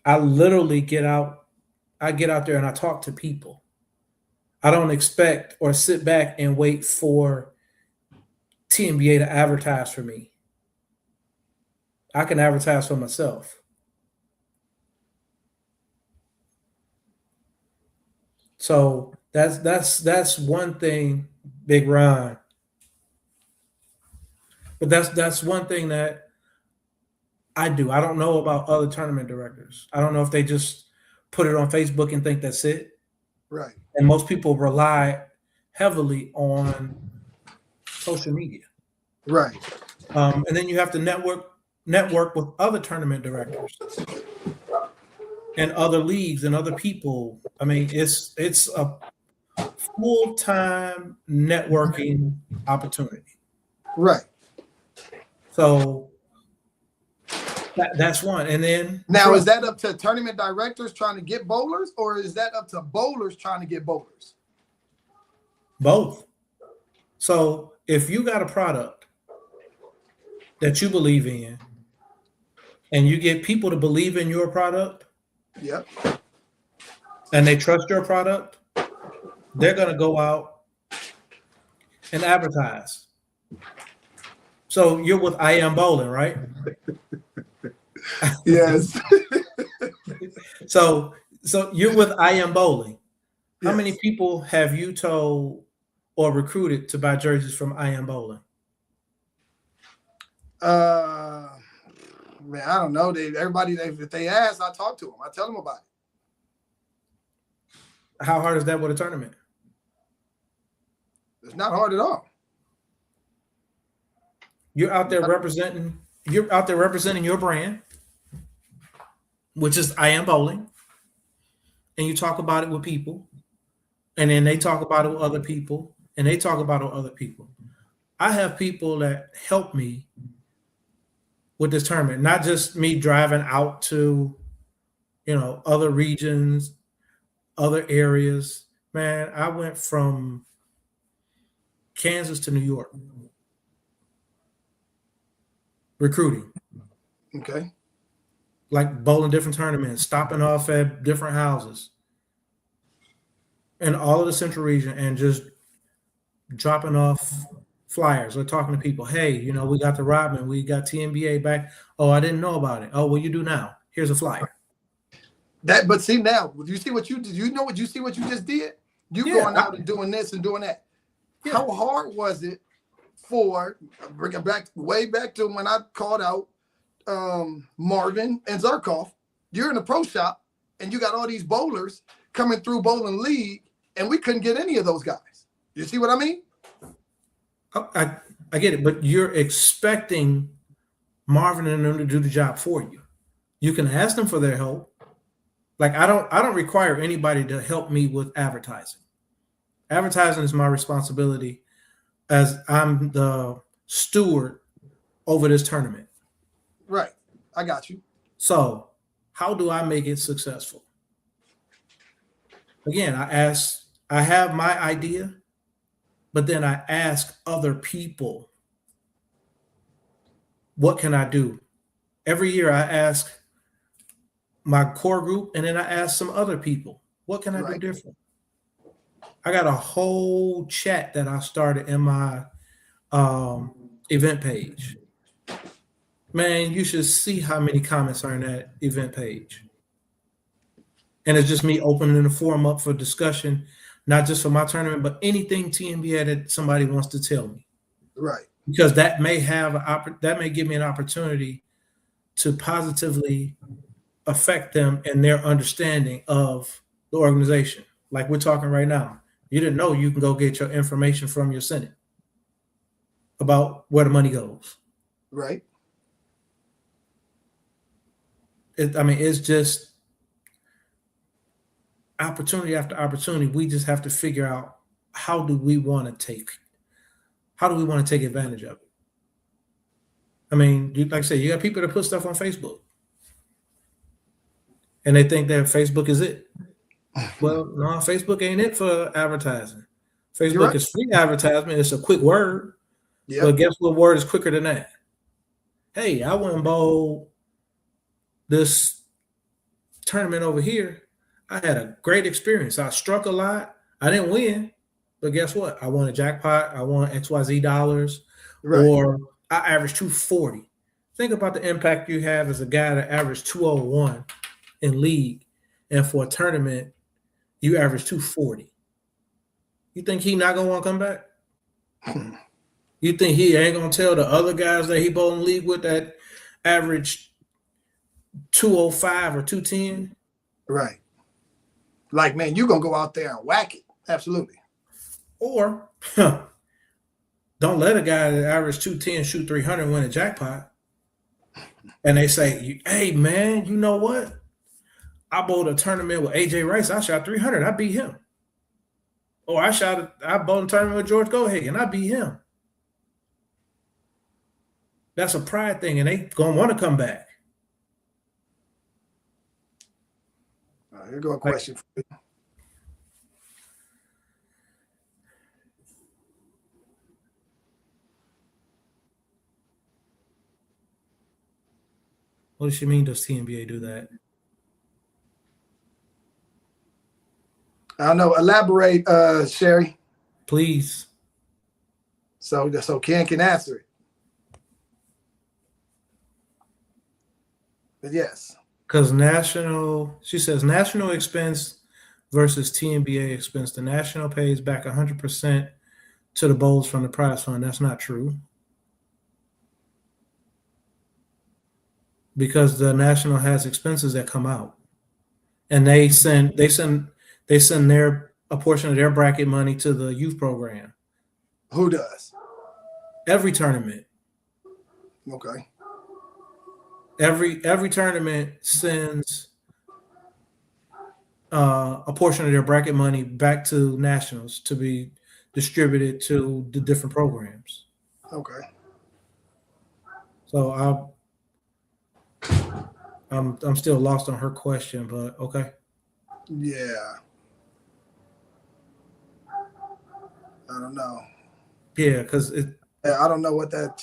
I literally get out there and I talk to people. I don't expect or sit back and wait for TNBA to advertise for me. I can advertise for myself. So that's one thing, Big Ron. But that's one thing that I do. I don't know about other tournament directors. I don't know if they just put it on Facebook and think that's it. Right. And most people rely heavily on social media. Right. And then you have to network with other tournament directors and other leagues and other people. I mean, it's a full-time networking opportunity. Right. So that's one. And then now, is that up to tournament directors trying to get bowlers, or is that up to bowlers trying to get bowlers? Both. So if you got a product that you believe in and you get people to believe in your product, yep, and they trust your product, they're going to go out and advertise. So you're with I Am Bowling, right? Yes. So you're with I Am Bowling. How Yes. many people have you told or recruited to buy jerseys from I Am Bowling? Man, I don't know. If they ask, I talk to them. I tell them about it. How hard is that with a tournament? It's not hard at all. You're out there representing your brand, which is I Am Bowling. and you talk about it with people, and then they talk about it with other people, and they talk about it with other people. I have people that help me with this tournament, not just me driving out to, other regions, other areas. Man, I went from Kansas to New York recruiting, Okay. like bowling different tournaments, stopping off at different houses in all of the central region and just dropping off flyers or talking to people. Hey, we got the Rhodman, we got TNBA back. Oh, I didn't know about it. Oh, well, you do now. Here's a flyer. But see now, you see what you did? You know what you see what you just did? You going out and doing this and doing that. Yeah. How hard was it for bring it back way back to when I called out Marvin and Zerkoff? You're in the pro shop and you got all these bowlers coming through bowling league, and we couldn't get any of those guys. You see what I mean? I get it, but you're expecting Marvin and them to do the job for you. You can ask them for their help. Like I don't require anybody to help me with advertising. Advertising is my responsibility as I'm the steward over this tournament. Right. I got you. So how do I make it successful? Again, I have my idea, but then I ask other people, what can I do? Every year I ask my core group, and then I ask some other people, what can I do different? I got a whole chat that I started in my event page. Man, you should see how many comments are in that event page. And it's just me opening the forum up for discussion, not just for my tournament, but anything TNBA that somebody wants to tell me. Right. Because that may give me an opportunity to positively affect them in their understanding of the organization. Like we're talking right now. You didn't know you can go get your information from your Senate about where the money goes. Right. It's just opportunity after opportunity. We just have to figure out how do we want to take advantage of it. I mean, like I said, you got people that put stuff on Facebook and they think that Facebook is it. Well, no, Facebook ain't it for advertising. Facebook is free advertisement. It's a quick word. Yep. But guess what word is quicker than that? Hey, I went and bowled this tournament over here. I had a great experience. I struck a lot. I didn't win, but guess what? I won a jackpot. I won XYZ dollars, or I averaged 240. Think about the impact you have as a guy that averaged 201 in league, and for a tournament, you average 240. You think he not gonna want to come back? You think he ain't gonna tell the other guys that he bowling league with that average 205 or 210? Right. Like, man, you're gonna go out there and whack it. Absolutely. Or don't let a guy that average 210 shoot 300 win a jackpot. And they say, hey man, you know what? I bowled a tournament with AJ Rice. I shot 300. I beat him. Or I bowled a tournament with George Gohagan. I beat him. That's a pride thing, and they gonna want to come back. Here go a question for you. What does she mean? Does TNBA do that? I don't know. Elaborate, Sherry. Please. So Ken can answer it. But yes. Because she says national expense versus TNBA expense. The national pays back 100% to the bowls from the prize fund. That's not true. Because the national has expenses that come out. And they send a portion of their bracket money to the youth program. Who does? Every tournament. Okay. Every tournament sends a portion of their bracket money back to nationals to be distributed to the different programs. Okay. So I'm still lost on her question, but okay. Yeah. I don't know. Yeah, because I don't know what that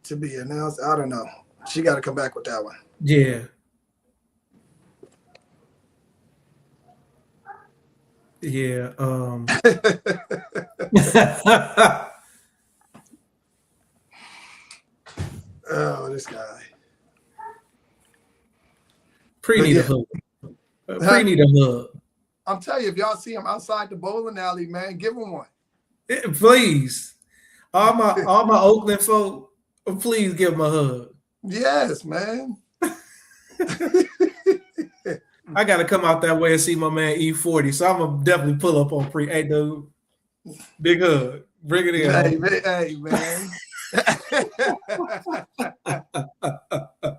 to be announced. I don't know. She got to come back with that one. Yeah. Yeah. Oh, this guy. Pre need a hug. Pre need a hug. I'm telling you, if y'all see him outside the bowling alley, man, give him one. Please. All my Oakland folk, please give him a hug. Yes, man. I gotta come out that way and see my man E40. So I'm gonna definitely pull up on Pre. Hey, dude. Big hug. Bring it in. Hey, man.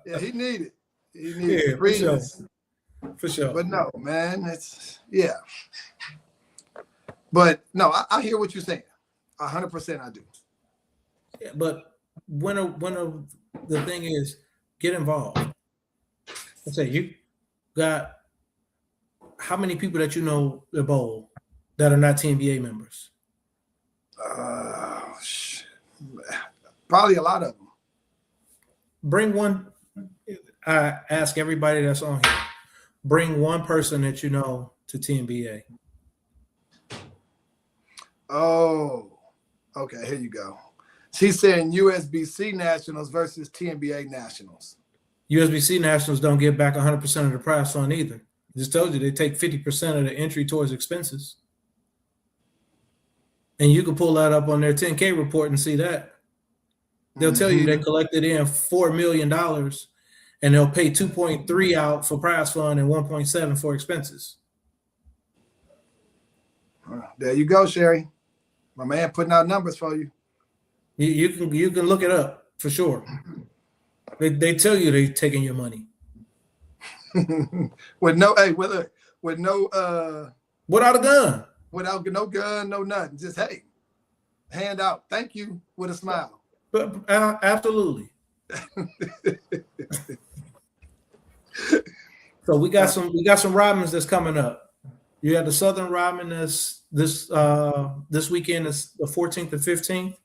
Yeah, he needed. He needed for sure. But no, man, it's But no, I hear what you're saying. 100% I do. Yeah, but when the thing is, get involved. I say you got how many people that you know that bowl that are not TNBA members? Probably a lot of them. Bring one. I ask everybody that's on here. Bring one person that you know to TNBA. Oh, okay. Here you go. She's saying USBC Nationals versus TNBA Nationals. USBC Nationals don't get back 100% of the prize fund either. I just told you they take 50% of the entry towards expenses. And you can pull that up on their 10K report and see that. They'll tell you they collected in $4 million and they'll pay 2.3 out for prize fund and 1.7 for expenses. There you go, Sherry. My man putting out numbers for you. You can look it up for sure. They tell you they're taking your money. With no without a gun. Without no gun, no nothing. Just hey, hand out. Thank you with a smile. But absolutely. So we got some Rhodmans that's coming up. You have the Southern Rhodman this weekend is the 14th and 15th.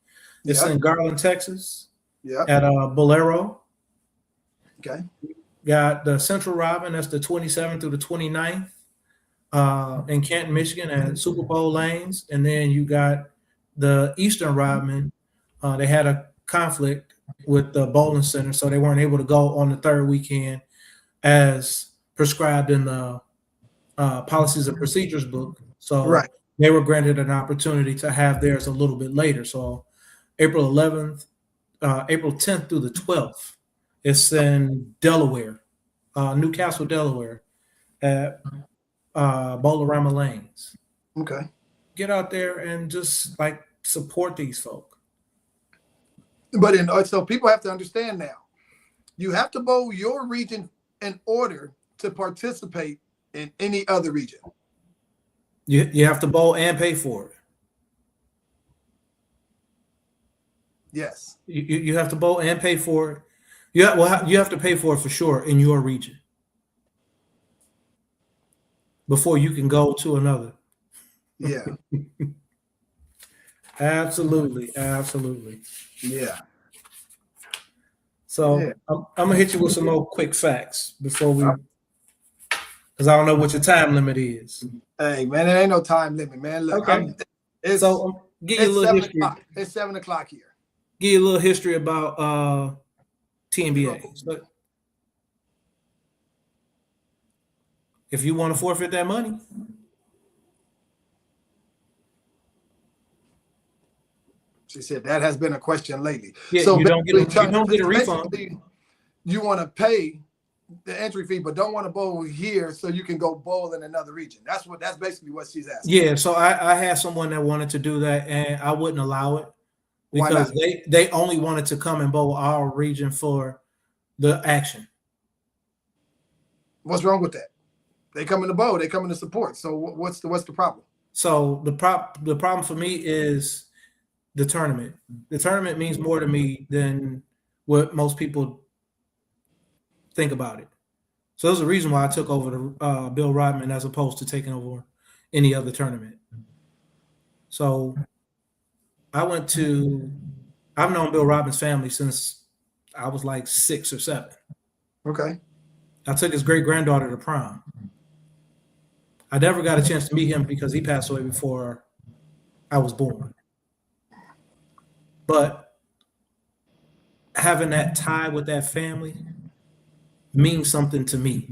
It's in Garland, Texas. Yeah. At Bolero. Okay. Got the Central Rhodman, that's the 27th through the 29th. In Canton, Michigan at Super Bowl Lanes. And then you got the Eastern Rhodman. They had a conflict with the bowling center, so they weren't able to go on the third weekend as prescribed in the policies and procedures book. So they were granted an opportunity to have theirs a little bit later. So April 11th, April 10th through the 12th, it's in Delaware, Newcastle, Delaware, at Bolorama Lanes. Okay. Get out there and just like support these folk. But so people have to understand now, you have to bowl your region in order to participate in any other region. You have to bowl and pay for it. Yes. You have to bowl and pay for it. You have to pay for it for sure in your region before you can go to another. Yeah. Absolutely. Yeah. So I'm gonna hit you with some more quick facts before we, because I don't know what your time limit is. Hey man, there ain't no time limit, man. Look, okay. Give you a little history. It's 7:00 here. Give you a little history about TNBA. So if you want to forfeit that money, she said that has been a question lately. Yeah, so you don't get a refund. You want to pay the entry fee, but don't want to bowl here so you can go bowl in another region. That's basically what she's asking. Yeah, so I had someone that wanted to do that, and I wouldn't allow it because they only wanted to come and bowl our region for the action. What's wrong with that? They come in the bowl. They come in to support. So what's the problem? So the problem for me is the tournament. The tournament means more to me than what most people think about it. So there's a reason why I took over the Bill Rhodman as opposed to taking over any other tournament. So I've known Bill Rhodman's family since I was like 6 or 7. Okay. I took his great granddaughter to prom. I never got a chance to meet him because he passed away before I was born. But having that tie with that family means something to me.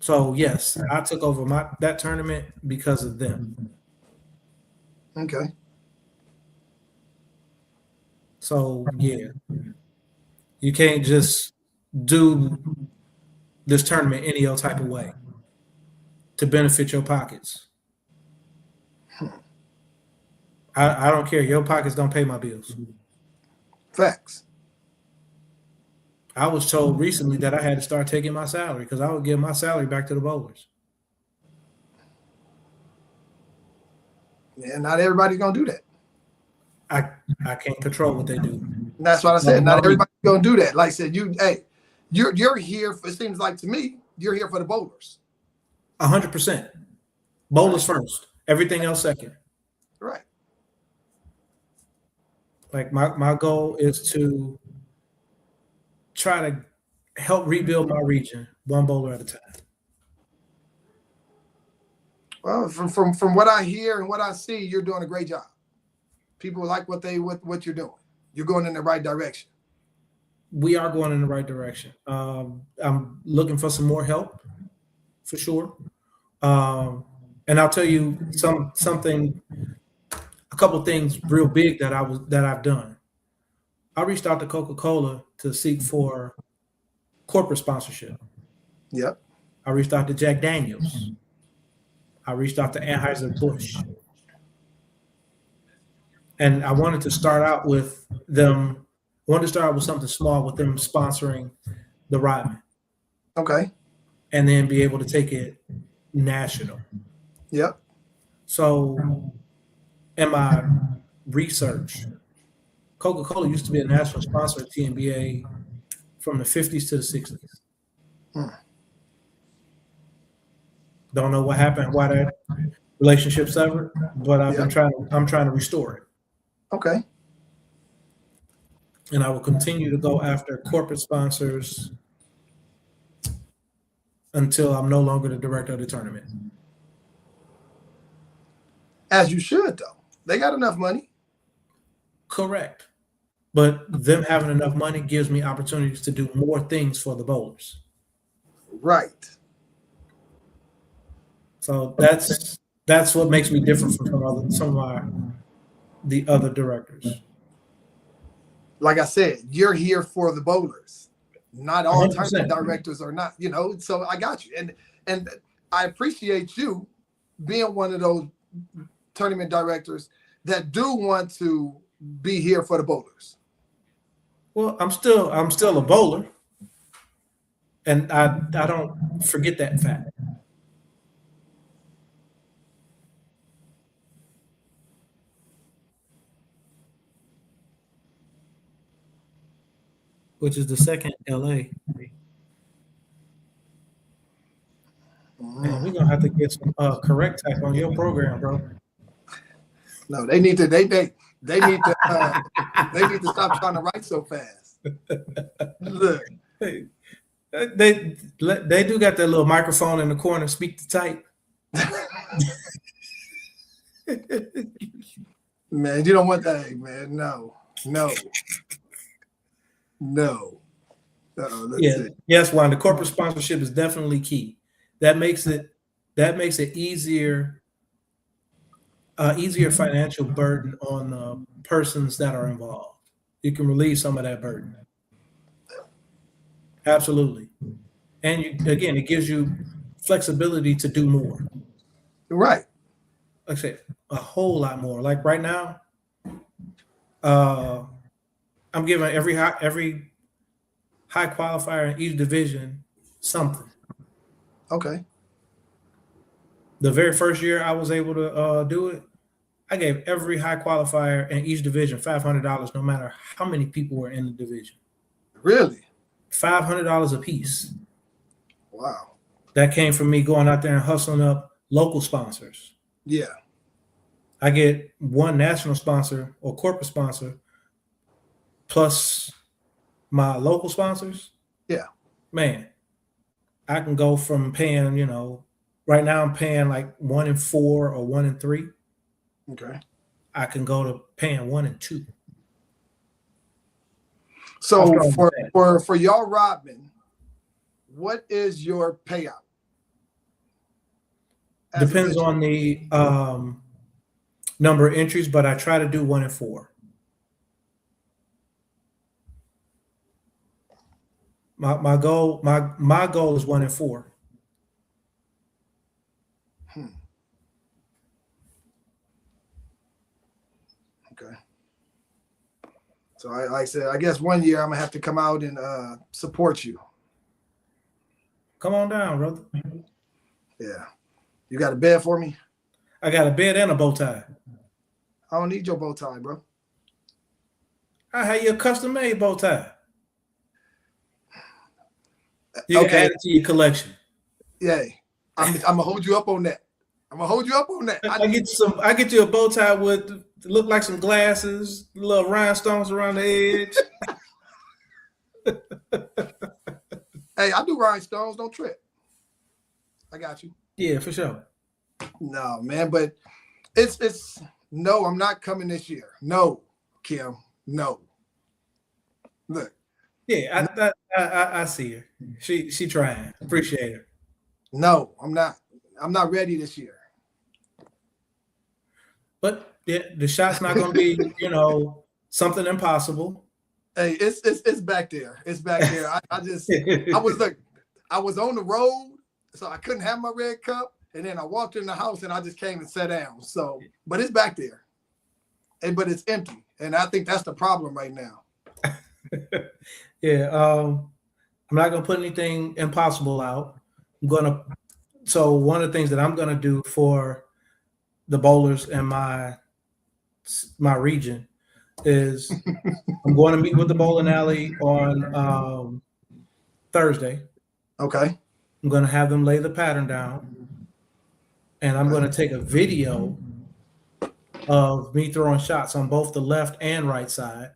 So yes, I took over that tournament because of them. Okay. So yeah, you can't just do this tournament any old type of way to benefit your pockets. I don't care. Your pockets don't pay my bills. Facts. I was told recently that I had to start taking my salary because I would give my salary back to the bowlers. Yeah, not everybody's gonna do that. I can't control what they do. And that's what I said. Not everybody's gonna do that. Like I said, you're here. It seems like to me, you're here for the bowlers. 100%. Bowlers first. Everything else second. Right. Like my goal is to try to help rebuild my region one bowler at a time. Well, from what I hear and what I see, you're doing a great job. People like what you're doing. You're going in the right direction. We are going in the right direction. I'm looking for some more help, for sure. And I'll tell you something, a couple things real big that I've done. I reached out to Coca-Cola to seek for corporate sponsorship. Yep. I reached out to Jack Daniels. I reached out to Anheuser-Busch. And I wanted to start out with them. I wanted to start out with something small with them sponsoring the Rhodman. Okay. And then be able to take it national. Yep. So in my research, Coca-Cola used to be a national sponsor of TNBA from the 50s to the 60s. Don't know what happened, why that relationship severed, but I'm trying to restore it. Okay. And I will continue to go after corporate sponsors until I'm no longer the director of the tournament. As you should, though. They got enough money. Correct. But them having enough money gives me opportunities to do more things for the bowlers. Right. So that's what makes me different from some of the other directors. Like I said, you're here for the bowlers. Not all 100%. tournament directors are not, so I got you. And I appreciate you being one of those tournament directors that do want to be here for the bowlers. Well, I'm still a bowler, and I don't forget that fact. Which is the second LA. Man, we're gonna have to get some correct type on your program, bro. No, they need to they need to stop trying to write so fast. Look. They do got that little microphone in the corner, speak to type. Man, you don't want that, man. No. Yes, Juan. The corporate sponsorship is definitely key. That makes it easier financial burden on persons that are involved. You can relieve some of that burden. Absolutely. And it gives you flexibility to do more. Right. Like I said, a whole lot more. Like right now, I'm giving every high qualifier in each division something. Okay. The very first year I was able to do it, I gave every high qualifier in each division $500, no matter how many people were in the division. Really? $500 a piece. Wow. That came from me going out there and hustling up local sponsors. Yeah. I get one national sponsor or corporate sponsor plus my local sponsors. Yeah. Man, I can go from paying, right now I'm paying like 1 in 4 or 1 in 3. Okay. I can go to paying 1 in 2. So for y'all Rhodman, what is your payout? Depends on the number of entries, but I try to do 1 in 4. My goal is 1 in 4. Okay. So like I said, I guess one year I'm gonna have to come out and support you. Come on down, brother. Yeah. You got a bed for me? I got a bed and a bow tie. I don't need your bow tie, bro. I have your custom made bow tie. You can add it to your collection. Yeah. I'm gonna hold you up on that. I get you a bow tie with look like some glasses, little rhinestones around the edge. Hey, I do rhinestones. Don't trip. I got you. Yeah, for sure. No, man, but it's no. I'm not coming this year. No, Kim. No. Look. Yeah, I see her. She trying. Appreciate her. No, I'm not. I'm not ready this year. But the shot's not going to be, something impossible. Hey, it's back there. It's back there. I was on the road, so I couldn't have my red cup, and then I walked in the house and I just came and sat down. So, but it's back there, but it's empty, and I think that's the problem right now. Yeah, I'm not going to put anything impossible out. So one of the things that I'm going to do for the bowlers in my region is I'm going to meet with the bowling alley on Thursday. Okay. I'm going to have them lay the pattern down, and I'm going to take a video of me throwing shots on both the left and right side,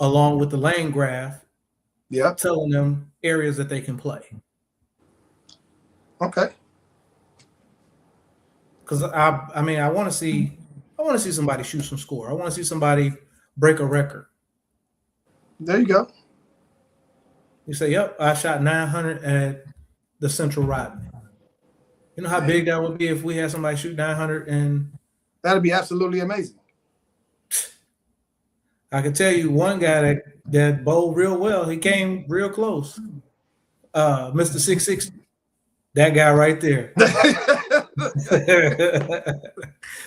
along with the lane graph, telling them areas that they can play. Okay. Because I want to see somebody shoot some score. I want to see somebody break a record. There you go. You say, "Yep, I shot 900 at the Central Rhodman." You know how big that would be if we had somebody shoot 900, and that'd be absolutely amazing. I can tell you one guy that bowled real well. He came real close. Mr. 660. That guy right there.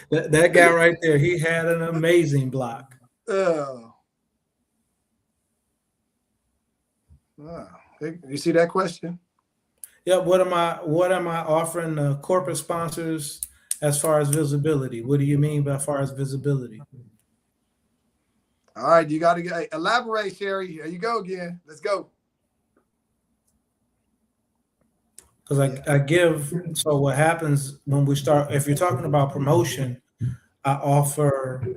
that guy right there. He had an amazing block. Wow. You see that question? Yeah. What am I offering the corporate sponsors as far as visibility? What do you mean by far as visibility? All right, you got to elaborate, Sherry. Here you go again. Let's go. Because I give, so what happens when we start, if you're talking about promotion, I offer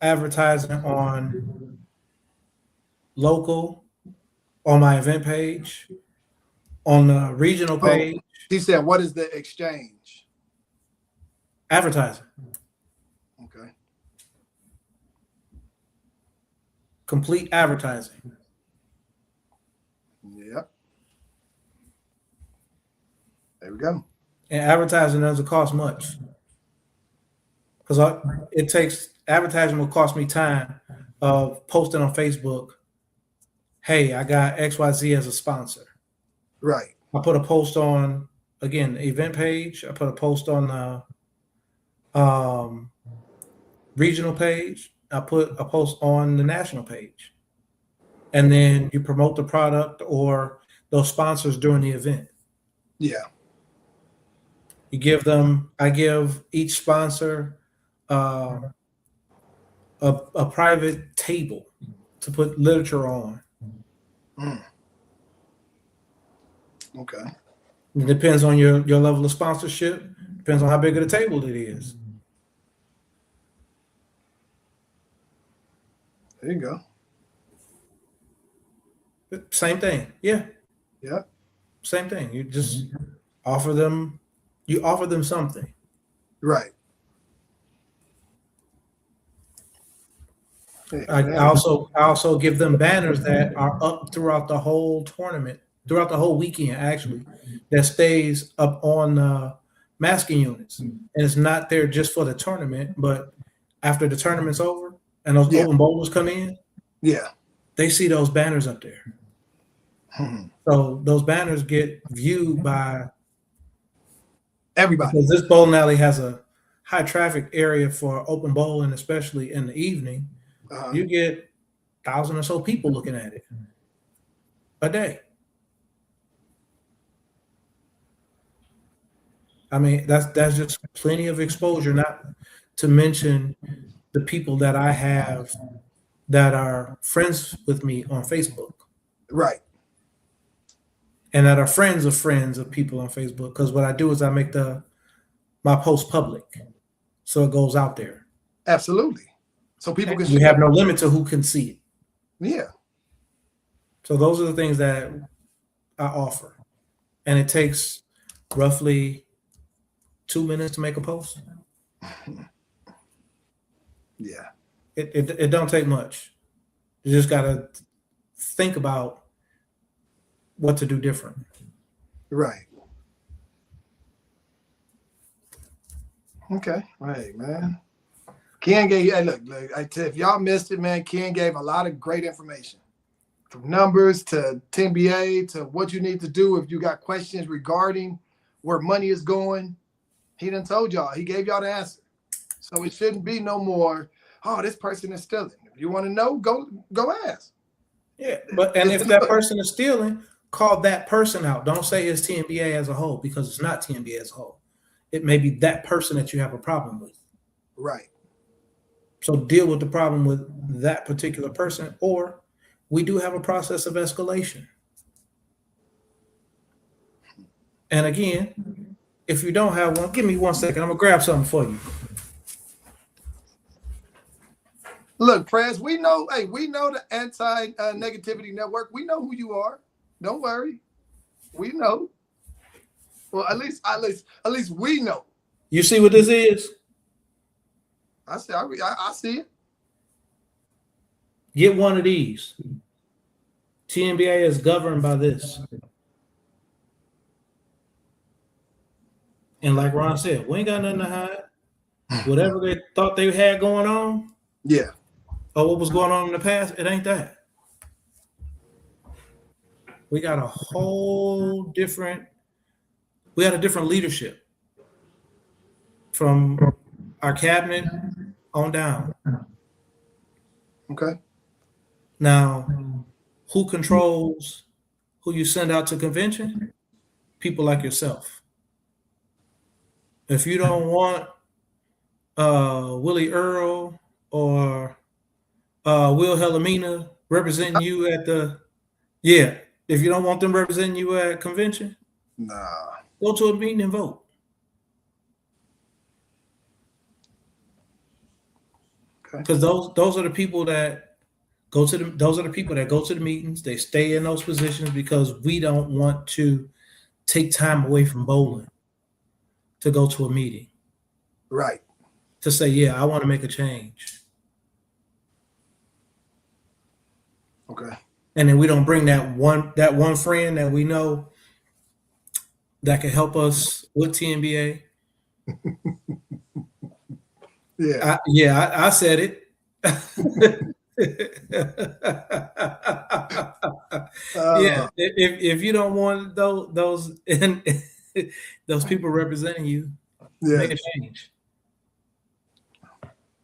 advertising on local, on my event page, on the regional page. He said, what is the exchange? Advertising. Okay. Complete advertising. Yep. There we go. And advertising doesn't cost much. Because advertising will cost me time of posting on Facebook, hey, I got XYZ as a sponsor. Right. I put a post on, again, the event page. I put a post on the regional page. I put a post on the national page. and then you promote the product or those sponsors during the event. Yeah. You give them. I give each sponsor a private table to put literature on. Mm. Okay. It depends on your level of sponsorship. Depends on how big of the table it is. There you go. Same thing. Yeah. Yeah. Same thing. You just offer them. You offer them something. Right. I also give them banners that are up throughout the whole tournament, throughout the whole weekend, actually, that stays up on masking units. And it's not there just for the tournament, but after the tournament's over and those Yeah. open bowlers come in, Yeah. they see those banners up there. So those banners get viewed by everybody. Because this bowling alley has a high traffic area for open bowling, especially in the evening. You get 1,000 or so people looking at it a day. I mean, that's just plenty of exposure, not to mention the people that I have that are friends with me on Facebook. Right. And that are friends of people on Facebook. Because what I do is I make my post public. So it goes out there. Absolutely. So people can You have no limit to who can see it. Yeah. So those are the things that I offer. And it takes roughly 2 minutes to make a post. Yeah. It don't take much. You just gotta think about what to do different. Right. Okay. Right, man. Ken gave, hey, look, if y'all missed it, man, Ken gave a lot of great information. From numbers to TNBA to what you need to do if you got questions regarding where money is going. He done told y'all. He gave y'all the answer. So it shouldn't be no more, oh, this person is stealing. If you want to know, go ask. Yeah, and if that person is stealing, call that person out. Don't say it's TNBA as a whole, because it's not TNBA as a whole. It may be that person that you have a problem with. Right. So deal with the problem with that particular person, or we do have a process of escalation. And again, if you don't have one, give me 1 second. I'm gonna grab something for you. Look, Prez, we know the anti-negativity network. We know who you are. Don't worry. We know. Well, at least we know. You see what this is? I see it. Get one of these. TNBA is governed by this. And like Ron said, we ain't got nothing to hide. Whatever they thought they had going on, yeah, or what was going on in the past, it ain't that. We got a different leadership from our cabinet on down. Okay. Now, who controls who you send out to convention? People like yourself. If you don't want Willie Earl or Will Hellamina representing you at if you don't want them representing you at convention, go to a meeting and vote. Because those are the people that go to the meetings. They stay in those positions because we don't want to take time away from bowling to go to a meeting. Right. To say, yeah, I want to make a change. Okay. And then we don't bring that one friend that we know that can help us with TNBA. I said it. If you don't want those people representing you, make a change.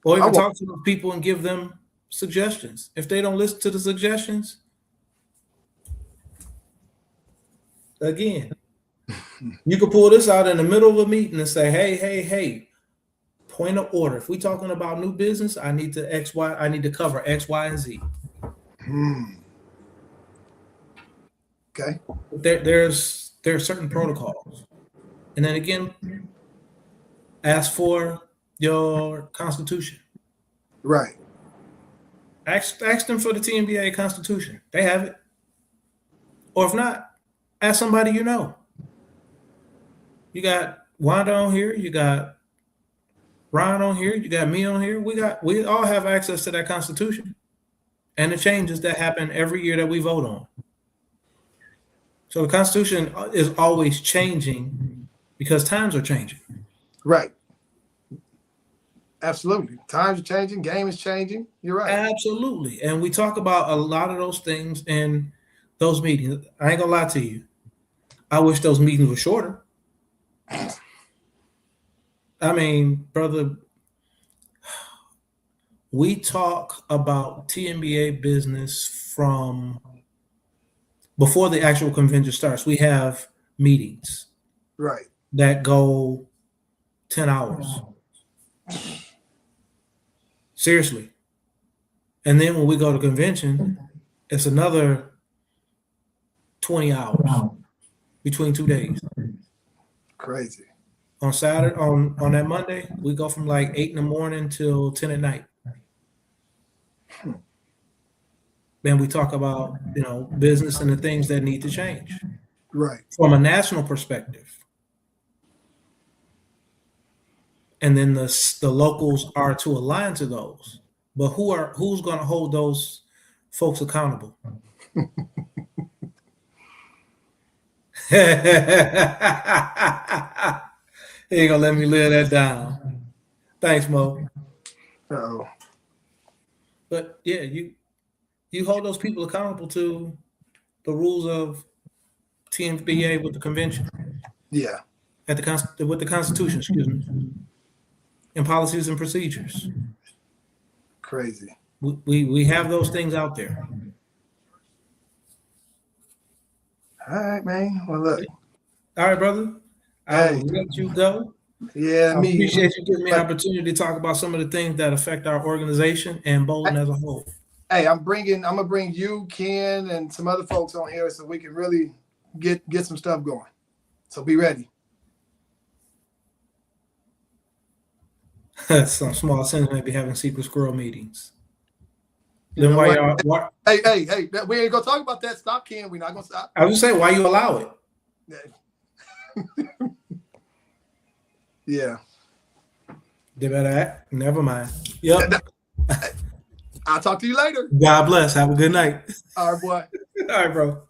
Or even talk to those people and give them suggestions. If they don't listen to the suggestions, Again, you could pull this out in the middle of a meeting and say, hey, point of order. If we're talking about new business, I need to cover X, Y, and Z. Okay. There's certain protocols. And then again, ask for your constitution. Right. Ask them for the TNBA constitution. They have it. Or if not, ask somebody you know. You got Wanda on here, you got Ron on here, you got me on here. We all have access to that constitution and the changes that happen every year that we vote on. So the constitution is always changing because times are changing. Right. Absolutely. Times are changing. Game is changing. You're right. Absolutely. And we talk about a lot of those things in those meetings. I ain't gonna lie to you. I wish those meetings were shorter. I mean, brother, we talk about TNBA business from before the actual convention starts. We have meetings. Right. That go 10 hours. Seriously. And then when we go to convention, it's another 20 hours between 2 days. Crazy. On Saturday, on that Monday, we go from like 8 in the morning till 10 at night. Then we talk about, business and the things that need to change. Right. From a national perspective. And then the locals are to align to those. But who's going to hold those folks accountable? He ain't gonna let me live that down. Thanks, Mo. Uh-oh. But yeah, you hold those people accountable to the rules of TNBA with the convention. Yeah. With the Constitution, excuse me. And policies and procedures. Crazy. We have those things out there. All right, man. Well, look. All right, brother. I will let you go. Yeah, I appreciate you giving me an opportunity to talk about some of the things that affect our organization and bowling as a whole. Hey, I'm gonna bring you, Ken, and some other folks on here so we can really get some stuff going. So be ready. Some small sins may be having secret squirrel meetings. Then why? Hey, we ain't gonna talk about that. Stop, Ken. We're not gonna stop. I was just saying, why you allow it? Yeah. They better act. Never mind. Yep. I'll talk to you later. God bless. Have a good night. All right, boy. All right, bro.